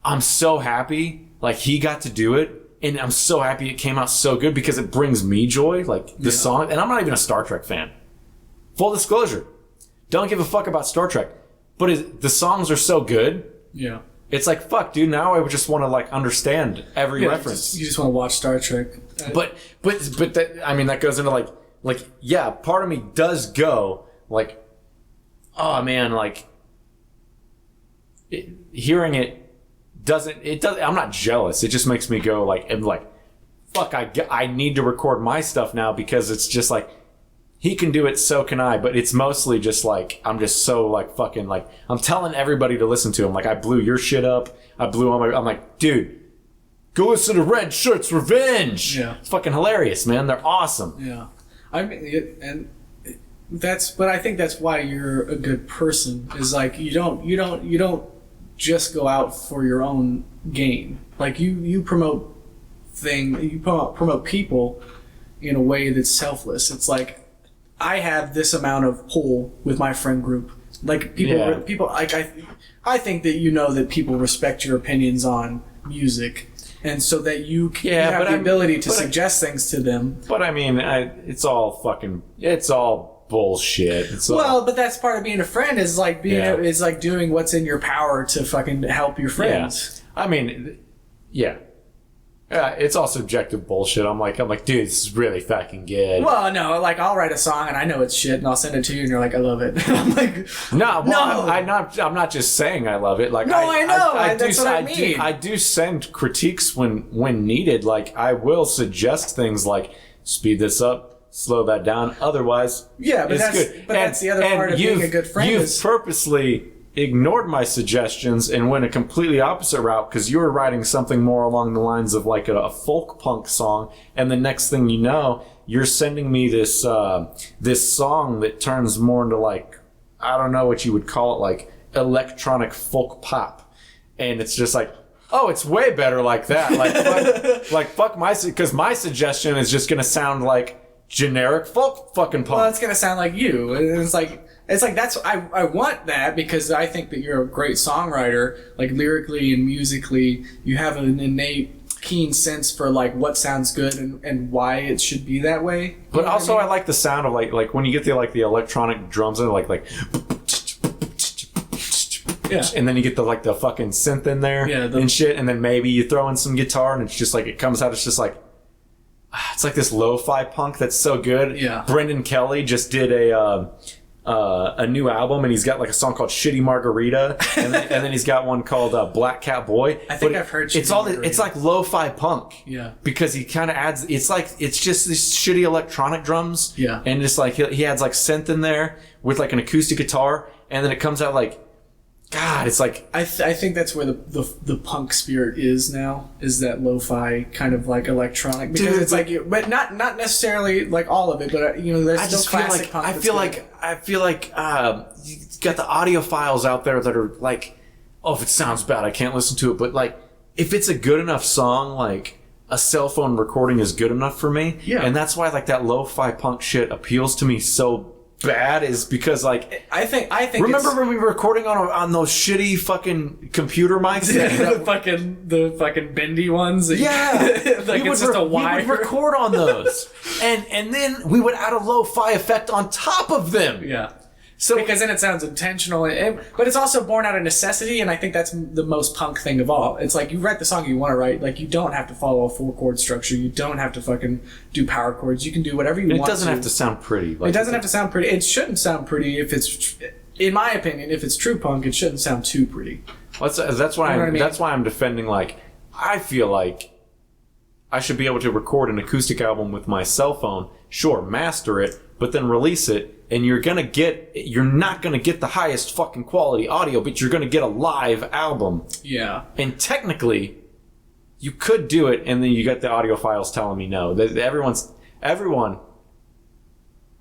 I'm so happy. Like he got to do it, and I'm so happy it came out so good because it brings me joy. Like the song, and I'm not even a Star Trek fan. Full disclosure. Don't give a fuck about Star Trek, but the songs are so good.
Yeah,
it's like fuck, dude. Now I would just want to like understand every reference.
You just want to watch Star Trek.
But that, I mean, that goes into like yeah. Part of me does go like, oh man, like hearing it doesn't. It does. I'm not jealous. It just makes me go like, and like, fuck. I need to record my stuff now because it's just like. He can do it, so can I, but it's mostly just like, I'm just so like fucking like, I'm telling everybody to listen to him. Like, I blew your shit up. I blew on I'm like, dude, go listen to Red Shirt's Revenge.
Yeah.
It's fucking hilarious, man. They're awesome.
Yeah. I mean, but I think that's why you're a good person is like, you don't just go out for your own gain. Like you promote people in a way that's selfless. It's like, I have this amount of pull with my friend group. Like people like I think that that people respect your opinions on music, and so that you have the ability to suggest things to them.
But I mean, it's all bullshit.
But that's part of being a friend is like is like doing what's in your power to fucking help your friends.
Yeah. I mean, yeah. It's all subjective bullshit. I'm like, dude, this is really fucking good.
Well, no, like I'll write a song and I know it's shit, and I'll send it to you, and you're like, I love it. I'm like,
no. I'm not just saying I love it. Like,
no, I know. That's what I mean.
I do send critiques when needed. Like, I will suggest things like speed this up, slow that down. Otherwise,
but
it's
that's
good.
But that's the other part of being a good friend.
You've purposely ignored my suggestions and went a completely opposite route because you were writing something more along the lines of like a folk punk song, and the next thing you know, you're sending me this this song that turns more into like, I don't know what you would call it, like electronic folk pop, and it's just like, oh, it's way better like that. Fuck because my suggestion is just gonna sound like generic folk fucking punk.
Well, it's gonna sound like you, and it's like that's I want that because I think that you're a great songwriter, like lyrically and musically. You have an innate keen sense for like what sounds good and why it should be that way.
But also I like the sound of like when you get the electronic drums and like
yeah,
and then you get the fucking synth in there and shit, and then maybe you throw in some guitar and it's just like it comes out, it's just like it's like this lo-fi punk that's so good.
Yeah.
Brendan Kelly just did a new album, and he's got like a song called Shitty Margarita, and then he's got one called Black Cat Boy.
I think I've heard
it's
Margarita.
It's like lo-fi punk.
Yeah.
Because he kind of adds, it's just these shitty electronic drums.
Yeah.
And just like he adds like synth in there with like an acoustic guitar, and then it comes out like, God, it's like
I think that's where the punk spirit is now, is that lo-fi kind of like electronic, because it's like, but not necessarily like all of it, but there's still classic punk.
I feel like you got the audiophiles out there that are like, oh, if it sounds bad, I can't listen to it, but like if it's a good enough song, like a cell phone recording is good enough for me.
Yeah.
And that's why like that lo-fi punk shit appeals to me so bad, is because like
I think
remember when we were recording on those shitty fucking computer mics?
the fucking bendy ones.
Yeah,
like it's just a wire.
We would record on those, and then we would add a lo-fi effect on top of them.
Yeah.
So
because then it sounds intentional, but it's also born out of necessity, and I think that's the most punk thing of all. It's like you write the song you want to write. Like you don't have to follow a 4-chord structure. You don't have to fucking do power chords. You can do whatever you want.
it doesn't have to sound pretty. Like
It doesn't have to sound pretty. It shouldn't sound pretty if it's, in my opinion, if it's true punk, it shouldn't sound too pretty.
That's why
You know what I mean?
that's why I'm defending. Like, I feel like I should be able to record an acoustic album with my cell phone. Sure, master it, but then release it. And you're not gonna get the highest fucking quality audio, but you're gonna get a live album.
Yeah.
And technically, you could do it, and then you get the audio files telling me no. Everyone.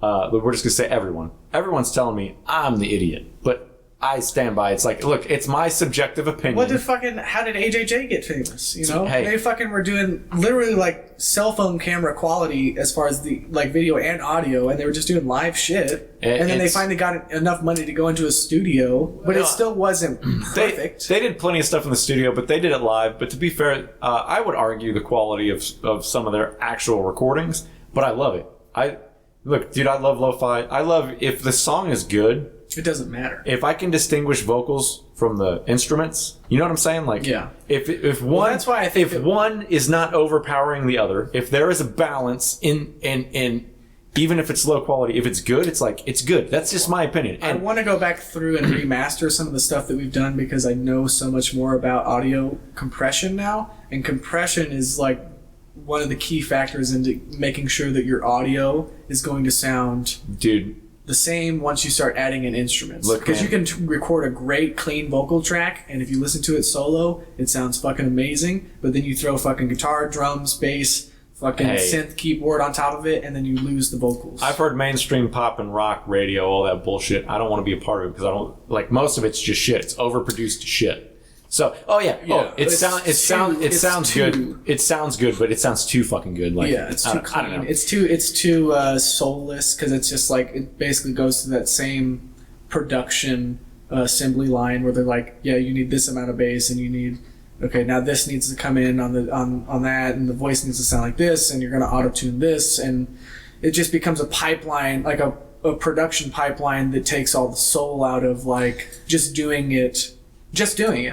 We're just gonna say everyone. Everyone's telling me I'm the idiot, but I stand by. It's like, look, it's my subjective opinion.
How did AJJ get famous? You know,
Hey.
they fucking were doing literally like cell phone camera quality as far as the like video and audio, and they were just doing live shit. And then they finally got enough money to go into a studio, but it still wasn't perfect.
They did plenty of stuff in the studio, but they did it live. But to be fair, I would argue the quality of some of their actual recordings, but I love it. Look, dude, I love lo-fi. I love if the song is good.
It doesn't matter.
If I can distinguish vocals from the instruments, you know what I'm saying? Like,
Yeah.
If one,
that's why I think
if one is not overpowering the other, if there is a balance in even if it's low quality, if it's good, it's like it's good. That's just my opinion.
I
And
want to go back through and remaster some of the stuff that we've done because I know so much more about audio compression now, and compression is like one of the key factors into making sure that your audio is going to sound
dude,
the same once you start adding in instruments.
Look,
Because you
man.
can record a great clean vocal track, and if you listen to it solo, it sounds fucking amazing. But then you throw fucking guitar, drums, bass, fucking
Hey.
synth keyboard on top of it, and then you lose the vocals.
I've heard mainstream pop and rock radio, all that bullshit. I don't want to be a part of it because I don't like most of it's just shit. It's overproduced shit. So, it sounds
too-
good. It sounds good, but it sounds too fucking good. Like,
Yeah, it's
I
too
don't- I don't
clean.
know.
It's too soulless because it's just like it basically goes to that same production assembly line where they're like, yeah, you need this amount of bass and you need now this needs to come in on that, and the voice needs to sound like this, and you're gonna auto tune this, and it just becomes a pipeline, like a production pipeline that takes all the soul out of like just doing it.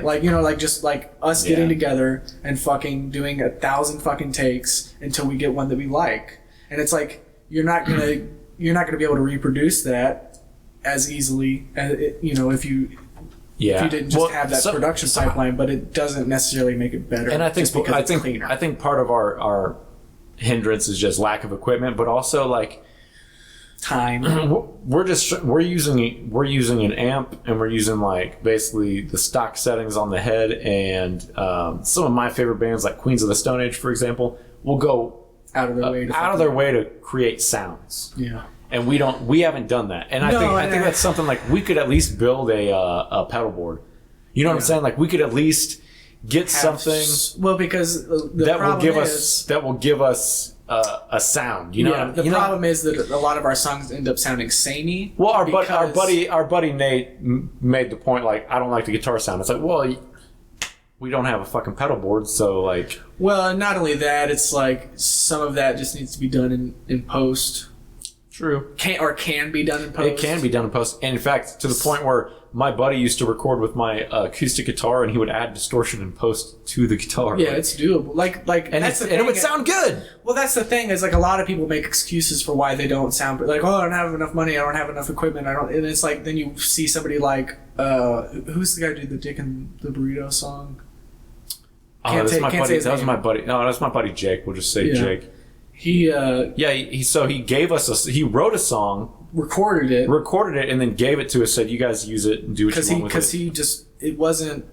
Like, you know, like just like us getting
Yeah.
together and fucking doing 1,000 fucking takes until we get one that we like. And it's like you're not gonna be able to reproduce that as easily as if you didn't just have that production pipeline, but it doesn't necessarily make it better.
And I think
just because it's cleaner.
I think part of our hindrance is just lack of equipment, but also like
time.
we're using an amp, and we're using like basically the stock settings on the head, and some of my favorite bands like Queens of the Stone Age, for example, will go
Out of their way to
out of their way to create sounds.
Yeah.
And we haven't done that. And I think that's something like we could at least build a pedal board. You know what I'm saying? Like we could at least get something
Well, because the
that will
problem
give us a sound. You know,
Yeah, the problem is that a lot of our songs end up sounding samey.
Well, our
because-
buddy Nate made the point, like, I don't like the guitar sound. It's like, well, we don't have a fucking pedal board, so like.
Well, not only that, it's like some of that just needs to be done in post.
True.
Can be done in post.
It can be done in post. And in fact, to the point where my buddy used to record with my acoustic guitar, and he would add distortion in post to the guitar.
Yeah, it's doable.
And it would sound good.
Well, that's the thing. Is like a lot of people make excuses for why they don't sound like, oh, I don't have enough money, I don't have enough equipment, and it's like then you see somebody like who's the guy who did the Dick and the Burrito song?
Oh, that's my buddy. That was my buddy. No, that's my buddy Jake. We'll just say Jake.
He
he gave us he wrote a song,
recorded it,
and then gave it to us. Said, "You guys use it and do what you want with it."
because it wasn't,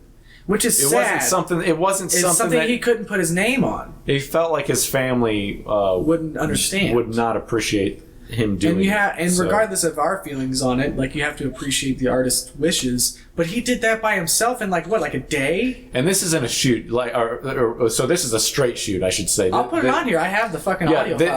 which is
It
sad.
wasn't
It's
something
something
that
he couldn't put his name on.
he felt like his family
Wouldn't understand.
would not appreciate him doing. So-
Regardless of our feelings on it, like you have to appreciate the artist's wishes. But he did that by himself in like a day.
And this isn't a shoot, like, so this is a straight shoot, I should say.
I'll put it on here. I have the fucking
Yeah,
audio.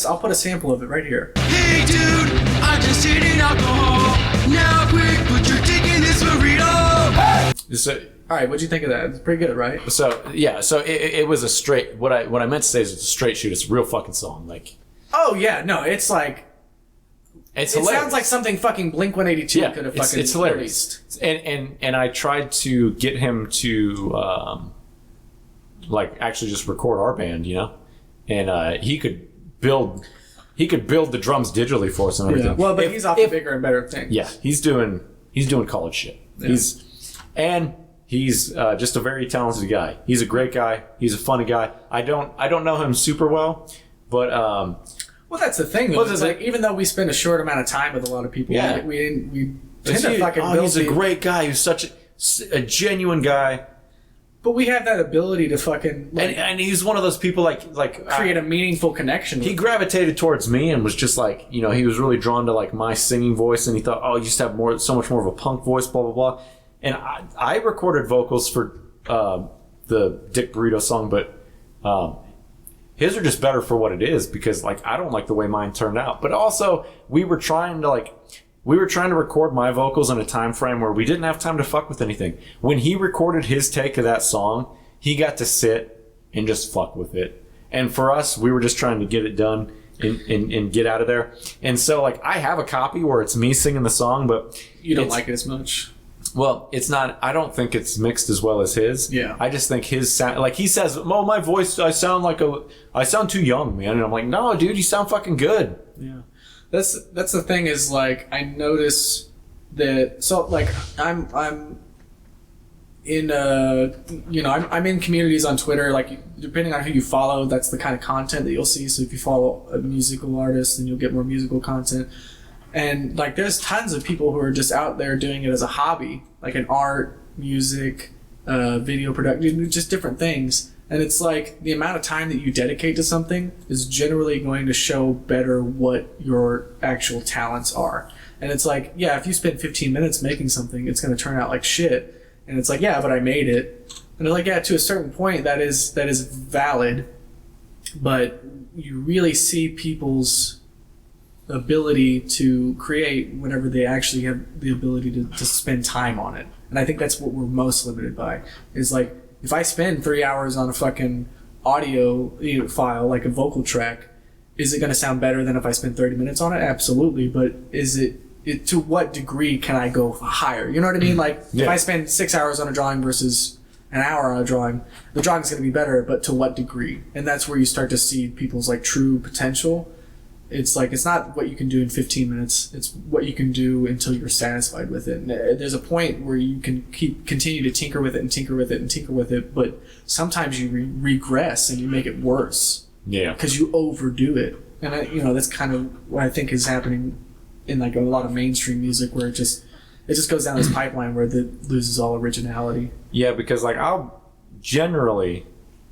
I'll put a sample of it right here.
Hey dude, I'm just hitting alcohol. Now quick, put your dick in this burrito.
So,
All right, what'd you think of that? It's pretty good, right?
so it was a straight. What I meant to say is it's a straight shoot. It's a real fucking song. Like,
Oh yeah, no, it's like
It's
It
hilarious.
sounds like something fucking Blink 182
Yeah,
could have
it's,
fucking
it's hilarious.
released.
And I tried to get him to like actually just record our band, you know, and he could build the drums digitally for us and everything.
Yeah. Well, but he's off to bigger and better things.
Yeah, he's doing college shit.
Yeah.
He's just a very talented guy. He's a great guy. He's a funny guy. I don't know him super well, but
Well, that's the thing. Though.
Well,
It's
the-
like even though we spend a short amount of time with a lot of people,
Yeah.
we tend to fucking build.
he's a
the-
great guy. He's such a genuine guy,
But we have that ability to fucking like,
and he's one of those people like
create a meaningful connection.
he
With
gravitated towards me and was just like, you know, he was really drawn to like my singing voice, and he thought, oh, you just have so much more of a punk voice, blah blah blah. And I recorded vocals for the Dick Burrito song, but his are just better for what it is, because like I don't like the way mine turned out. But also we were trying to record my vocals in a time frame where we didn't have time to fuck with anything. When he recorded his take of that song, he got to sit and just fuck with it. And for us, we were just trying to get it done and get out of there. And so like I have a copy where it's me singing the song, but
you don't
it's-
like it as much.
well, it's not. I don't think it's mixed as well as his.
Yeah.
I just think his sound. Like he says, "Oh, my voice. I sound too young, man." And I'm like, "No, dude, you sound fucking good."
Yeah, that's the thing is like I notice that so like I'm in I'm in communities on Twitter, like depending on who you follow, that's the kind of content that you'll see. So if you follow a musical artist, then you'll get more musical content. And like there's tons of people who are just out there doing it as a hobby, like in art, music, video production, just different things. And it's like the amount of time that you dedicate to something is generally going to show better what your actual talents are. And it's like, yeah, if you spend 15 minutes making something, it's going to turn out like shit. And it's like, yeah, but I made it. And they're like, yeah, to a certain point, that is valid. But you really see people's ability to create whenever they actually have the ability to spend time on it. And I think that's what we're most limited by. Is like, if I spend 3 hours on a fucking audio file, like a vocal track, is it going to sound better than if I spend 30 minutes on it? Absolutely. But is it to what degree can I go higher? You know what I mean? Like, if I spend 6 hours on a drawing versus an hour on a drawing, the drawing's going to be better, but to what degree? And that's where you start to see people's like true potential. It's like, it's not what you can do in 15 minutes. It's what you can do until you're satisfied with it. And there's a point where you can continue to tinker with it and tinker with it and tinker with it, but sometimes you regress and you make it worse.
Yeah.
Because you overdo it. And that's kind of what I think is happening in like a lot of mainstream music, where it just goes down this pipeline where it loses all originality.
Yeah, because like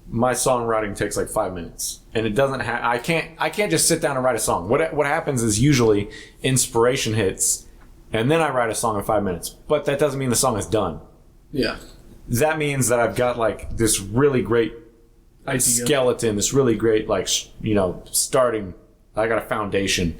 my songwriting takes like 5 minutes, and it doesn't I can't just sit down and write a song. What happens is usually inspiration hits, and then I write a song in 5 minutes. But that doesn't mean the song is done.
Yeah.
That means that I've got like this really great
Idea.
skeleton, this really great like starting. I got a foundation,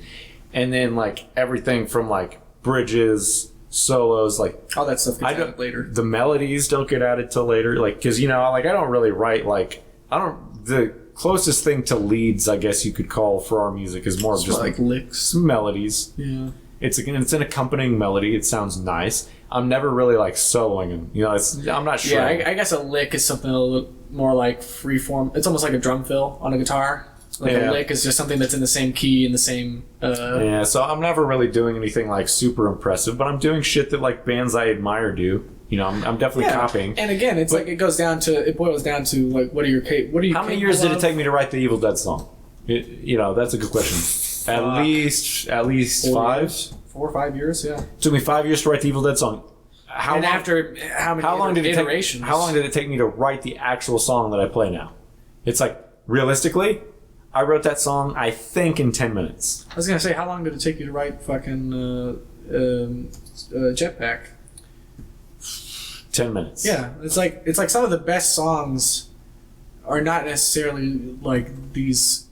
and then like everything from like bridges, solos, like
All that stuff gets
I don't
added later.
The melodies don't get added till later, like because like I don't really write the closest thing to leads, I guess you could call, for our music is more of just
like licks.
some melodies.
Yeah.
It's an accompanying melody. It sounds nice. I'm never really like soloing them. I'm not sure.
Yeah, I guess a lick is something a little more like freeform. It's almost like a drum fill on a guitar. Like
Yeah.
a lick is just something that's in the same key, in the same.
Yeah, so I'm never really doing anything like super impressive, but I'm doing shit that like bands I admire do. I'm definitely copying.
And again, it's like it boils down to like what are you
How many years did it take me to write the Evil Dead song? That's a good question. At least
4
5.
years? 4 or 5 years, yeah.
It took me 5 years to write the Evil Dead song. How long did it take me to write the actual song that I play now? It's like, realistically, I wrote that song, I think, in 10 minutes.
I was gonna say, how long did it take you to write fucking Jetpack?
10 minutes.
Yeah, it's like some of the best songs are not necessarily like these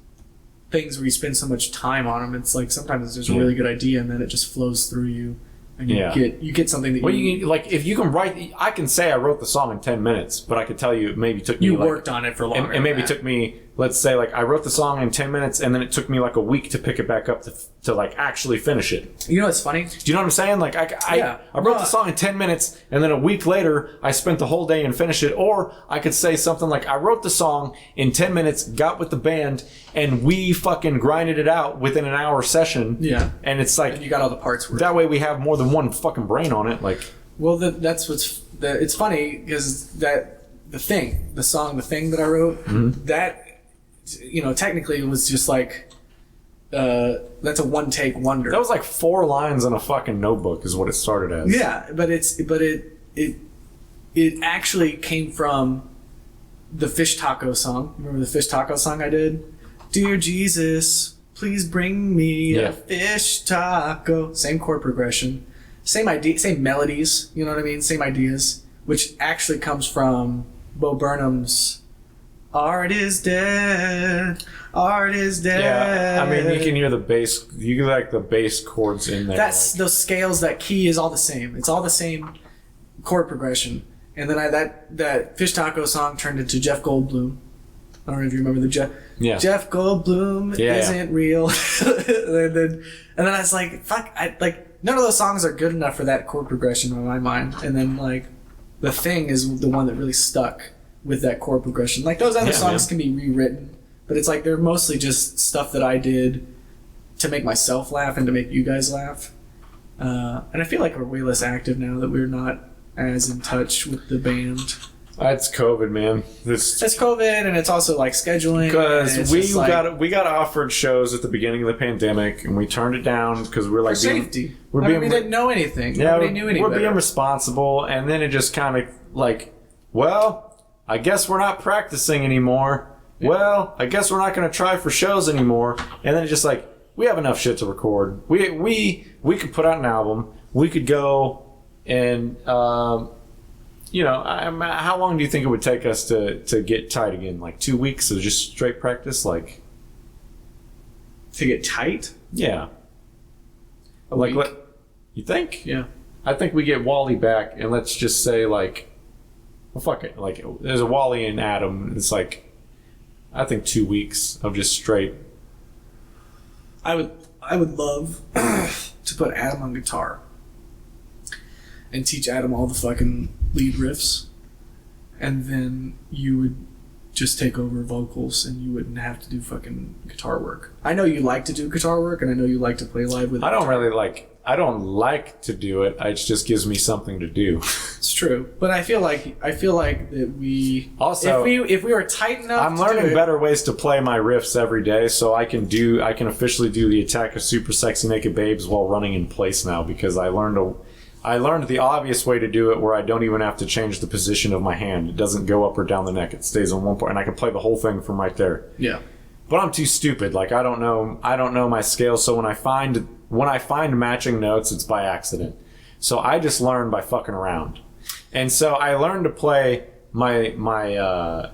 things where you spend so much time on them. It's like sometimes it's just a really good idea, and then it just flows through you, and you get something that
Well, if you can write, I can say I wrote the song in 10 minutes, but I could tell you it maybe took me
you worked on it for longer.
and maybe took me let's say like I wrote the song in 10 minutes and then it took me like a week to pick it back up to like actually finish it.
You know what's funny?
Do you know what I'm saying? Like
Yeah.
I wrote the song in 10 minutes and then a week later I spent the whole day and finished it. Or I could say something like I wrote the song in 10 minutes, got with the band, and we fucking grinded it out within an hour session.
Yeah.
And it's like,
You got all the parts worked.
that way we have more than one fucking brain on it. Like,
Well, that's what's it's funny because the song "The Thing" that I wrote, that technically it was just like that's a one take wonder.
that was like 4 lines in a fucking notebook is what it started as.
Yeah, but it actually came from the Fish Taco song. Remember the Fish Taco song I did? Dear Jesus, please bring me
Yeah.
a fish taco. Same chord progression, same idea, same melodies. You know what I mean? Same ideas, which actually comes from Bo Burnham's "Art is Dead, Art is Dead."
Yeah, I mean, you can hear the bass. You can like the bass chords in there.
That's those scales. That key is all the same. It's all the same chord progression. And then that Fish Taco song turned into Jeff Goldblum. I don't know if you remember the Jeff.
Yeah.
Jeff Goldblum
Yeah,
isn't real. and then I was like, fuck. None of those songs are good enough for that chord progression in my mind. And then like, The Thing is the one that really stuck with that chord progression. Like those other
Yeah,
songs
man.
can be rewritten, but it's like they're mostly just stuff that I did to make myself laugh and to make you guys laugh. And I feel like we're way less active now that we're not as in touch with the band.
It's COVID, man. This
It's COVID, and it's also like scheduling. and
because
it's
we
just, like,
we got offered shows at the beginning of the pandemic and we turned it down because we're like
for safety.
we're
I mean,
being
we didn't know anything.
yeah,
Nobody knew any
we're
better.
being responsible, and then it just kind of like, well, I guess we're not practicing anymore.
Yeah.
Well, I guess we're not going to try for shows anymore. And then it's just like, we have enough shit to record. We could put out an album. We could go and how long do you think it would take us to get tight again? Like 2 weeks of just straight practice? Like,
to get tight.
yeah.
A
Like,
week?
you think?
Yeah.
I think we get Wally back, and let's just say, like, well, fuck it. Like, there's a Wally and Adam. It's like, I think 2 weeks of just straight.
I would love to put Adam on guitar and teach Adam all the fucking lead riffs, and then you would just take over vocals and you wouldn't have to do fucking guitar work. I know you like to do guitar work, and I know you like to play live with.
I don't like to do it. It just gives me something to do.
It's true, but I feel like that we
Also,
if we were tight enough.
I'm
to
learning
do it,
better ways to play my riffs every day, so I can officially do the Attack of Super Sexy Naked Babes while running in place now because I learned the obvious way to do it where I don't even have to change the position of my hand. It doesn't go up or down the neck. It stays on one point, and I can play the whole thing from right there.
Yeah.
But I'm too stupid. Like I don't know my scale. So when I find matching notes, it's by accident. So I just learn by fucking around. And so I learned to play my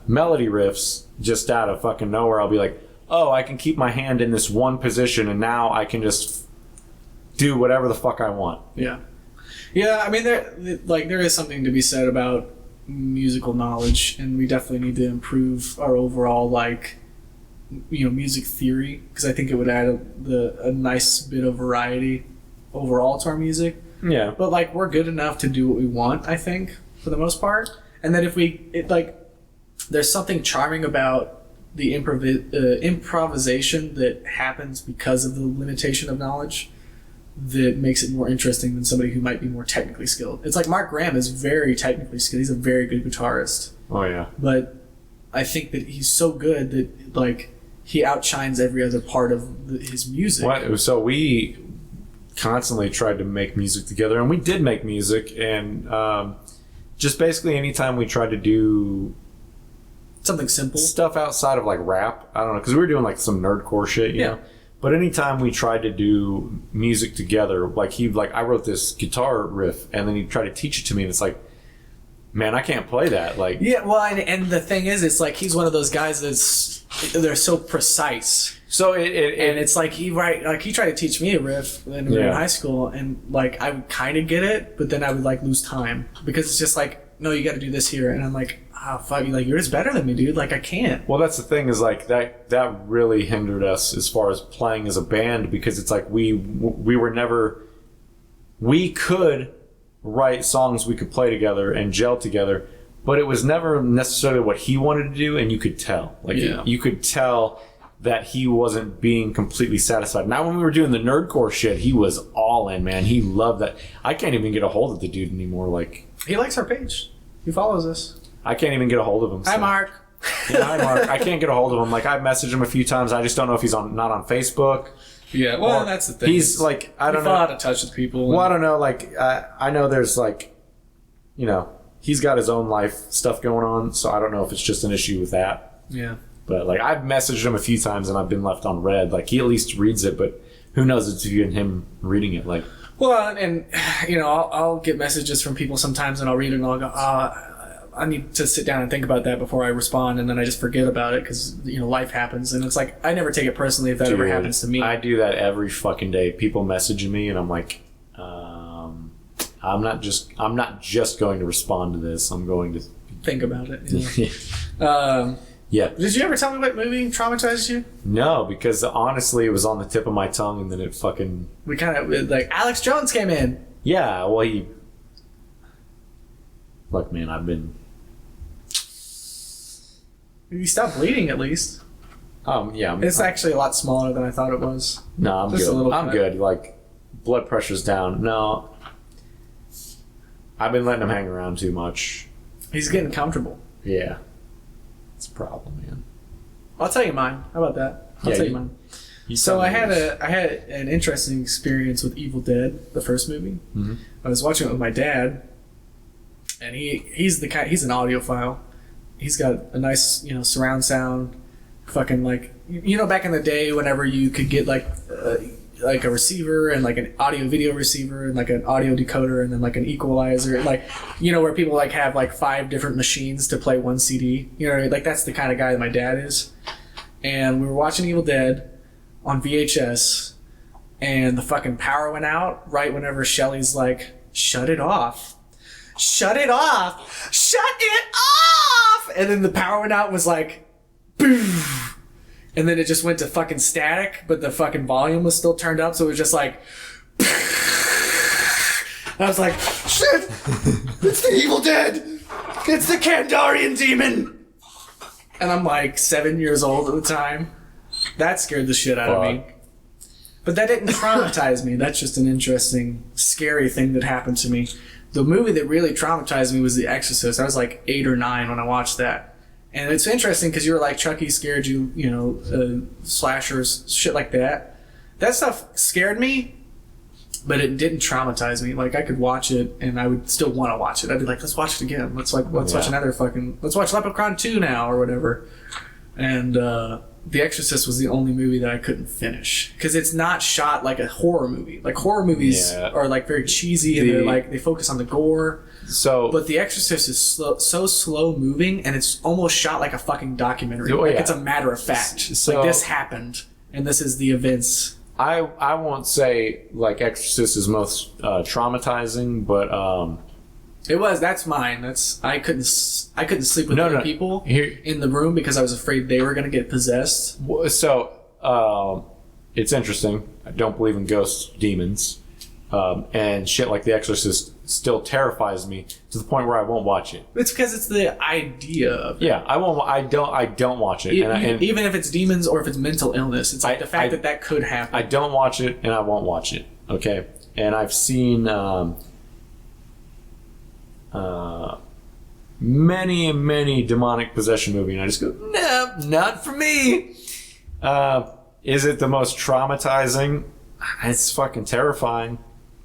melody riffs just out of fucking nowhere. I'll be like, oh, I can keep my hand in this one position, and now I can just do whatever the fuck I want.
Yeah. Yeah, I mean, there is something to be said about musical knowledge, and we definitely need to improve our overall, music theory, because I think it would add a nice bit of variety overall to our music.
Yeah.
But, we're good enough to do what we want, I think, for the most part. And that there's something charming about the improvisation that happens because of the limitation of knowledge that makes it more interesting than somebody who might be more technically skilled. It's like Mark Graham is very technically skilled. He's a very good guitarist.
Oh yeah.
But I think that he's so good that he outshines every other part of his music.
What? So we constantly tried to make music together, and we did make music, and just basically anytime we tried to do
Something simple.
stuff outside of rap, I don't know, because we were doing some nerdcore shit, you know. But anytime we tried to do music together, I wrote this guitar riff, and then he'd try to teach it to me, and it's like, man, I can't play that.
Yeah, well, and the thing is, it's he's one of those guys they're so precise.
So
And it's he tried to teach me a riff when we were in high school, and I would kind of get it, but then I would lose time because it's just no, you got to do this here, and I'm like, oh fuck, you're just better than me, dude. Like I can't.
Well, that's the thing is like that really hindered us as far as playing as a band because it's like we were never we could write songs we could play together and gel together, but it was never necessarily what he wanted to do, and you could tell. Like you could tell that he wasn't being completely satisfied. Now, when we were doing the nerdcore shit, he was all in, man. He loved that. I can't even get a hold of the dude anymore. Like
He likes our page. He follows us.
I can't even get a hold of him.
Hi,
so.
Mark.
Yeah, hi, Mark. I can't get a hold of him. Like I've messaged him a few times. I just don't know if he's not on Facebook.
Yeah, well,
Or
that's the thing.
He's like, I don't
fall
know.
out of touch with people.
Well, I don't know. Like, I know there's like, he's got his own life stuff going on, so I don't know if it's just an issue with that.
Yeah.
But like, I've messaged him a few times and I've been left on red. Like, he at least reads it, but who knows? It's you and him reading it. Like,
Well, and I'll get messages from people sometimes, and I'll read it, and I'll go, I need to sit down and think about that before I respond, and then I just forget about it because life happens, and it's like I never take it personally if that ever
dude,
happens to me.
I do that every fucking day. People messaging me, and I'm like, I'm not just going to respond to this. I'm going to
Think about it.
Yeah.
Did you ever tell me what movie traumatized you?
No, because honestly, it was on the tip of my tongue, and then it fucking.
We kind of like Alex Jones came in.
Yeah, well, he. Look, man, I've been.
You stopped bleeding at least.
Yeah.
It's actually a lot smaller than I thought it was.
No, I'm
just a
good.
little
I'm
cut.
good. Like, blood pressure's down. No. I've been letting him hang around too much.
He's getting comfortable.
Yeah. It's a problem, man.
I'll tell you mine. How about that? I'll
Yeah,
tell you
you-
mine.
You
So
tell
I
me
had
yours.
an interesting experience with Evil Dead, the first movie.
Mm-hmm.
I was watching it with my dad, and he's the kind, he's an audiophile. He's got a nice surround sound, fucking like back in the day whenever you could get like a receiver and like an audio video receiver and like an audio decoder and then like an equalizer, like where people like have like 5 different machines to play one CD. Like that's the kind of guy that my dad is. And we were watching Evil Dead on VHS, and the fucking power went out right whenever Shelley's like, shut it off. Shut it off! Shut it off! And then the power went out and was like, boom! And then it just went to fucking static, but the fucking volume was still turned up, so it was just like, I was like, shit! It's the Evil Dead! It's the Kandarian demon! And I'm like 7 years old at the time. That scared the shit out of me. But that didn't traumatize me. That's just an interesting, scary thing that happened to me. The movie that really traumatized me was The Exorcist. I was like 8 or 9 when I watched that. And it's interesting because you were like, Chucky scared you, slashers, shit like that. That stuff scared me, but it didn't traumatize me. Like, I could watch it and I would still want to watch it. I'd be like, let's watch it again. Let's watch another let's watch Leprechaun 2 now or whatever. And The Exorcist was the only movie that I couldn't finish because it's not shot like a horror movie. Like horror movies are like very cheesy and they're like they focus on the gore.
So,
But The Exorcist is so slow moving and it's almost shot like a fucking documentary.
Oh,
Like
yeah.
it's a matter of fact.
So-
like this happened and this is the events.
I won't say like Exorcist is most traumatizing, but
That's mine. I couldn't sleep with
No,
other
no.
people
Here-
in the room because I was afraid they were going to get possessed.
so it's interesting. I don't believe in ghosts, demons, and shit like The Exorcist still terrifies me to the point where I won't watch it.
It's because it's the idea of it.
Yeah, I won't. I don't watch it. And
Even if it's demons or if it's mental illness, it's like the fact that could happen.
I don't watch it, and I won't watch it. Okay, and I've seen many demonic possession movie, and I just go, no, not for me. Is it the most traumatizing? It's fucking terrifying,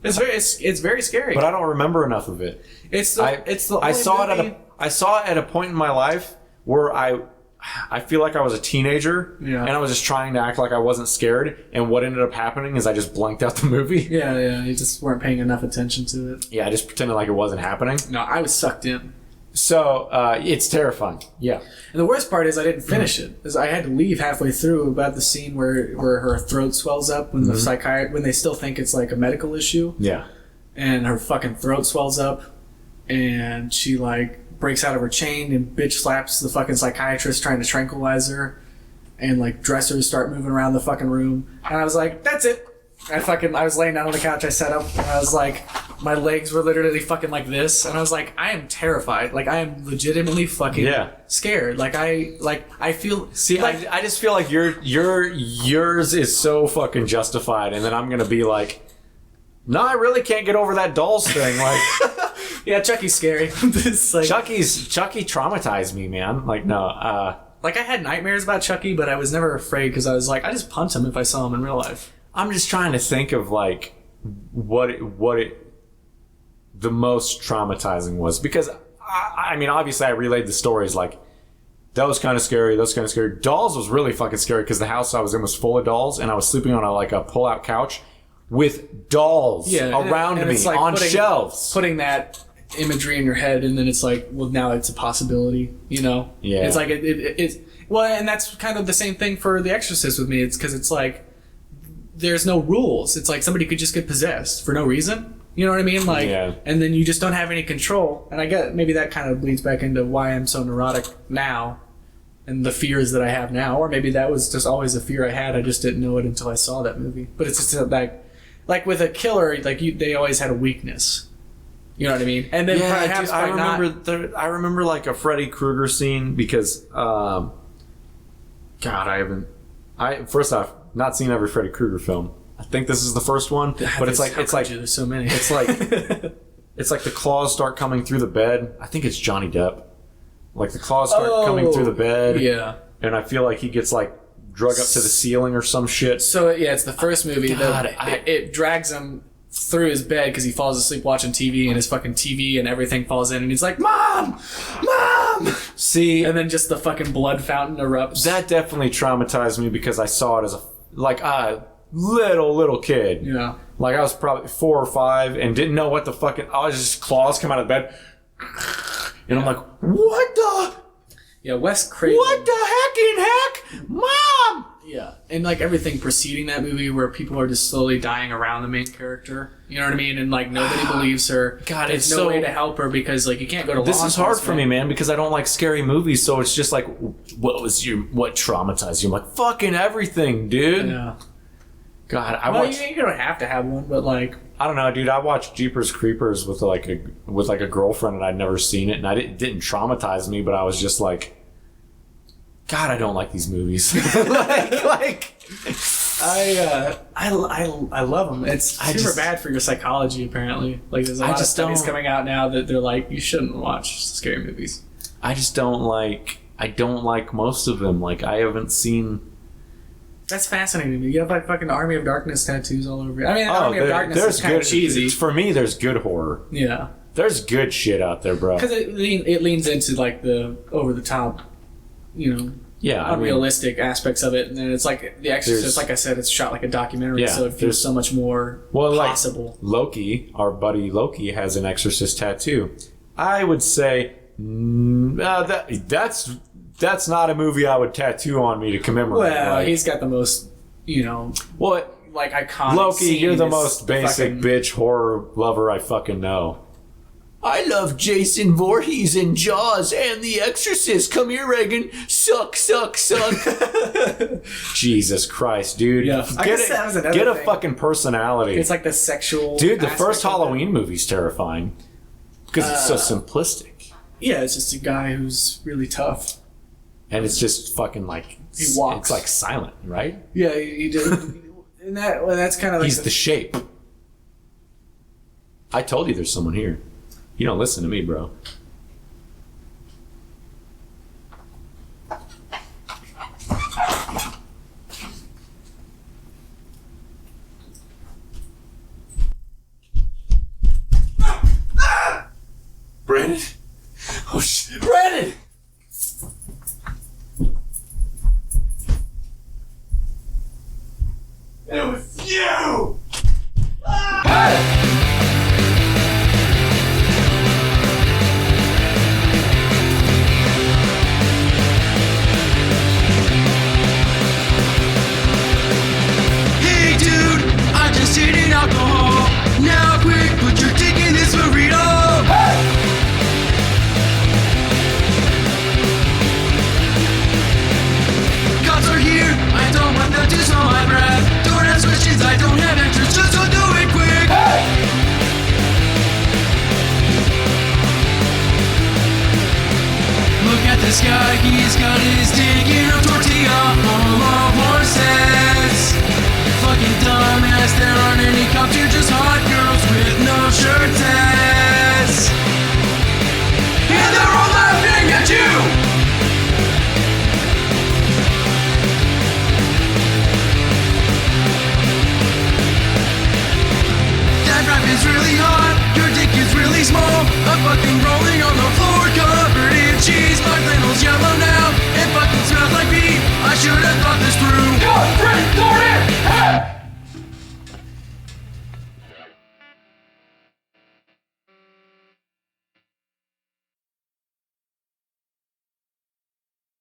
It's very scary.
but I don't remember enough of it.
it's the
I
only
saw it
movie-
I saw it at a point in my life where I feel like I was a teenager,
Yeah.
and I was just trying to act like I wasn't scared. And what ended up happening is I just blanked out the movie.
Yeah, you just weren't paying enough attention to it.
Yeah, I just pretended like it wasn't happening.
No, I was sucked in.
So it's terrifying. Yeah,
And the worst part is I didn't finish it. Is I had to leave halfway through about the scene where her throat swells up when when they still think it's like a medical issue,
yeah.
and her fucking throat swells up, and she like breaks out of her chain and bitch slaps the fucking psychiatrist trying to tranquilize her, and like dressers start moving around the fucking room, and I was like, that's it. I was laying down on the couch, I sat up, and I was like, my legs were literally fucking like this, and I was like, I am terrified. Like, I am legitimately fucking scared. Like, I feel...
See,
like,
I just feel like yours is so fucking justified, and then I'm gonna be like, no, I really can't get over that dolls thing. Like,
yeah, Chucky's scary. It's like,
Chucky traumatized me, man. Like, no,
like, I had nightmares about Chucky, but I was never afraid because I was like, I just punch him if I saw him in real life.
I'm just trying to think of like what the most traumatizing was, because I mean, obviously I relayed the stories like that was kind of scary. Dolls was really fucking scary because the house I was in was full of dolls, and I was sleeping on a pull-out couch with dolls around me
it's like
on shelves.
Putting that imagery in your head, and then it's like, well, now it's a possibility, you know?
Yeah.
It's like it's well, and that's kind of the same thing for The Exorcist with me. It's because it's like there's no rules. It's like somebody could just get possessed for no reason. You know what I mean? Like, and then you just don't have any control. And I get maybe that kind of bleeds back into why I'm so neurotic now, and the fears that I have now. Or maybe that was just always a fear I had. I just didn't know it until I saw that movie. But it's just like with a killer, like they always had a weakness. You know what I mean? And then perhaps
dude, I remember like a Freddy Krueger scene because, God, first off, not seen every Freddy Krueger film. I think this is the first one, but it's like
there's so many.
It's like the claws start coming through the bed. I think it's Johnny Depp. Like the claws start coming through the bed.
Yeah.
And I feel like he gets like drug up to the ceiling or some shit.
So yeah, it's the first movie.
God,
it drags him through his bed because he falls asleep watching TV, and his fucking TV and everything falls in, and he's like, "Mom, Mom!"
See,
and then just the fucking blood fountain erupts.
That definitely traumatized me because I saw it as a little kid.
Yeah.
Like I was probably 4 or 5 and didn't know what the fucking... I was just claws come out of bed. And I'm like, what the...
Yeah, Wes Craven.
What the heck? Mom!
Yeah. And like everything preceding that movie where people are just slowly dying around the main character. You know what I mean? And like nobody believes her.
God,
there's no way to help her because like you can't go to
This
law
is hard for
enforcement.
me, man, because I don't like scary movies. So it's just like, what traumatized you? I'm like, fucking everything, dude.
Yeah.
God,
you don't have to have one, but like
I don't know, dude. I watched Jeepers Creepers with a girlfriend, and I'd never seen it, and it didn't traumatize me, but I was just like, God, I don't like these movies.
I love them. It's super bad for your psychology, apparently. Like there's a lot of studies coming out now that they're like, you shouldn't watch scary movies.
I don't like most of them. Like I haven't seen.
That's fascinating to me. You have like fucking Army of Darkness tattoos all over you. I mean, Army of Darkness is kind of cheesy.
For me, there's good horror.
Yeah.
There's good shit out there, bro.
Because it leans into like the over the top, you know, unrealistic aspects of it. And then it's like The Exorcist, like I said, it's shot like a documentary, so it feels so much more possible.
Like Loki, our buddy Loki, has an Exorcist tattoo. I would say that's not a movie I would tattoo on me to commemorate.
Well, he's got the most, like iconic.
Loki, you're the most basic bitch horror lover I fucking know. I love Jason Voorhees and Jaws and The Exorcist. Come here, Reagan. Suck. Jesus Christ, dude.
Yeah.
Get a fucking personality.
It's like the sexual.
Dude, the first Halloween movie's terrifying because it's so simplistic.
Yeah, it's just a guy who's really tough.
And it's just fucking like
he walks.
It's like silent, right?
Yeah, he did. And that's kind of like
he's the shape. I told you there's someone here. You don't listen to me, bro. Brandon? Oh shit. Brandon! It was you! Hey!
Hey dude, I just hit an alcohol. Now quick, put your dick in this burrito. Hey! this guy, he's got his dick in a tortilla full of horses. Fucking dumbass, there aren't any cops, you're just hot girls.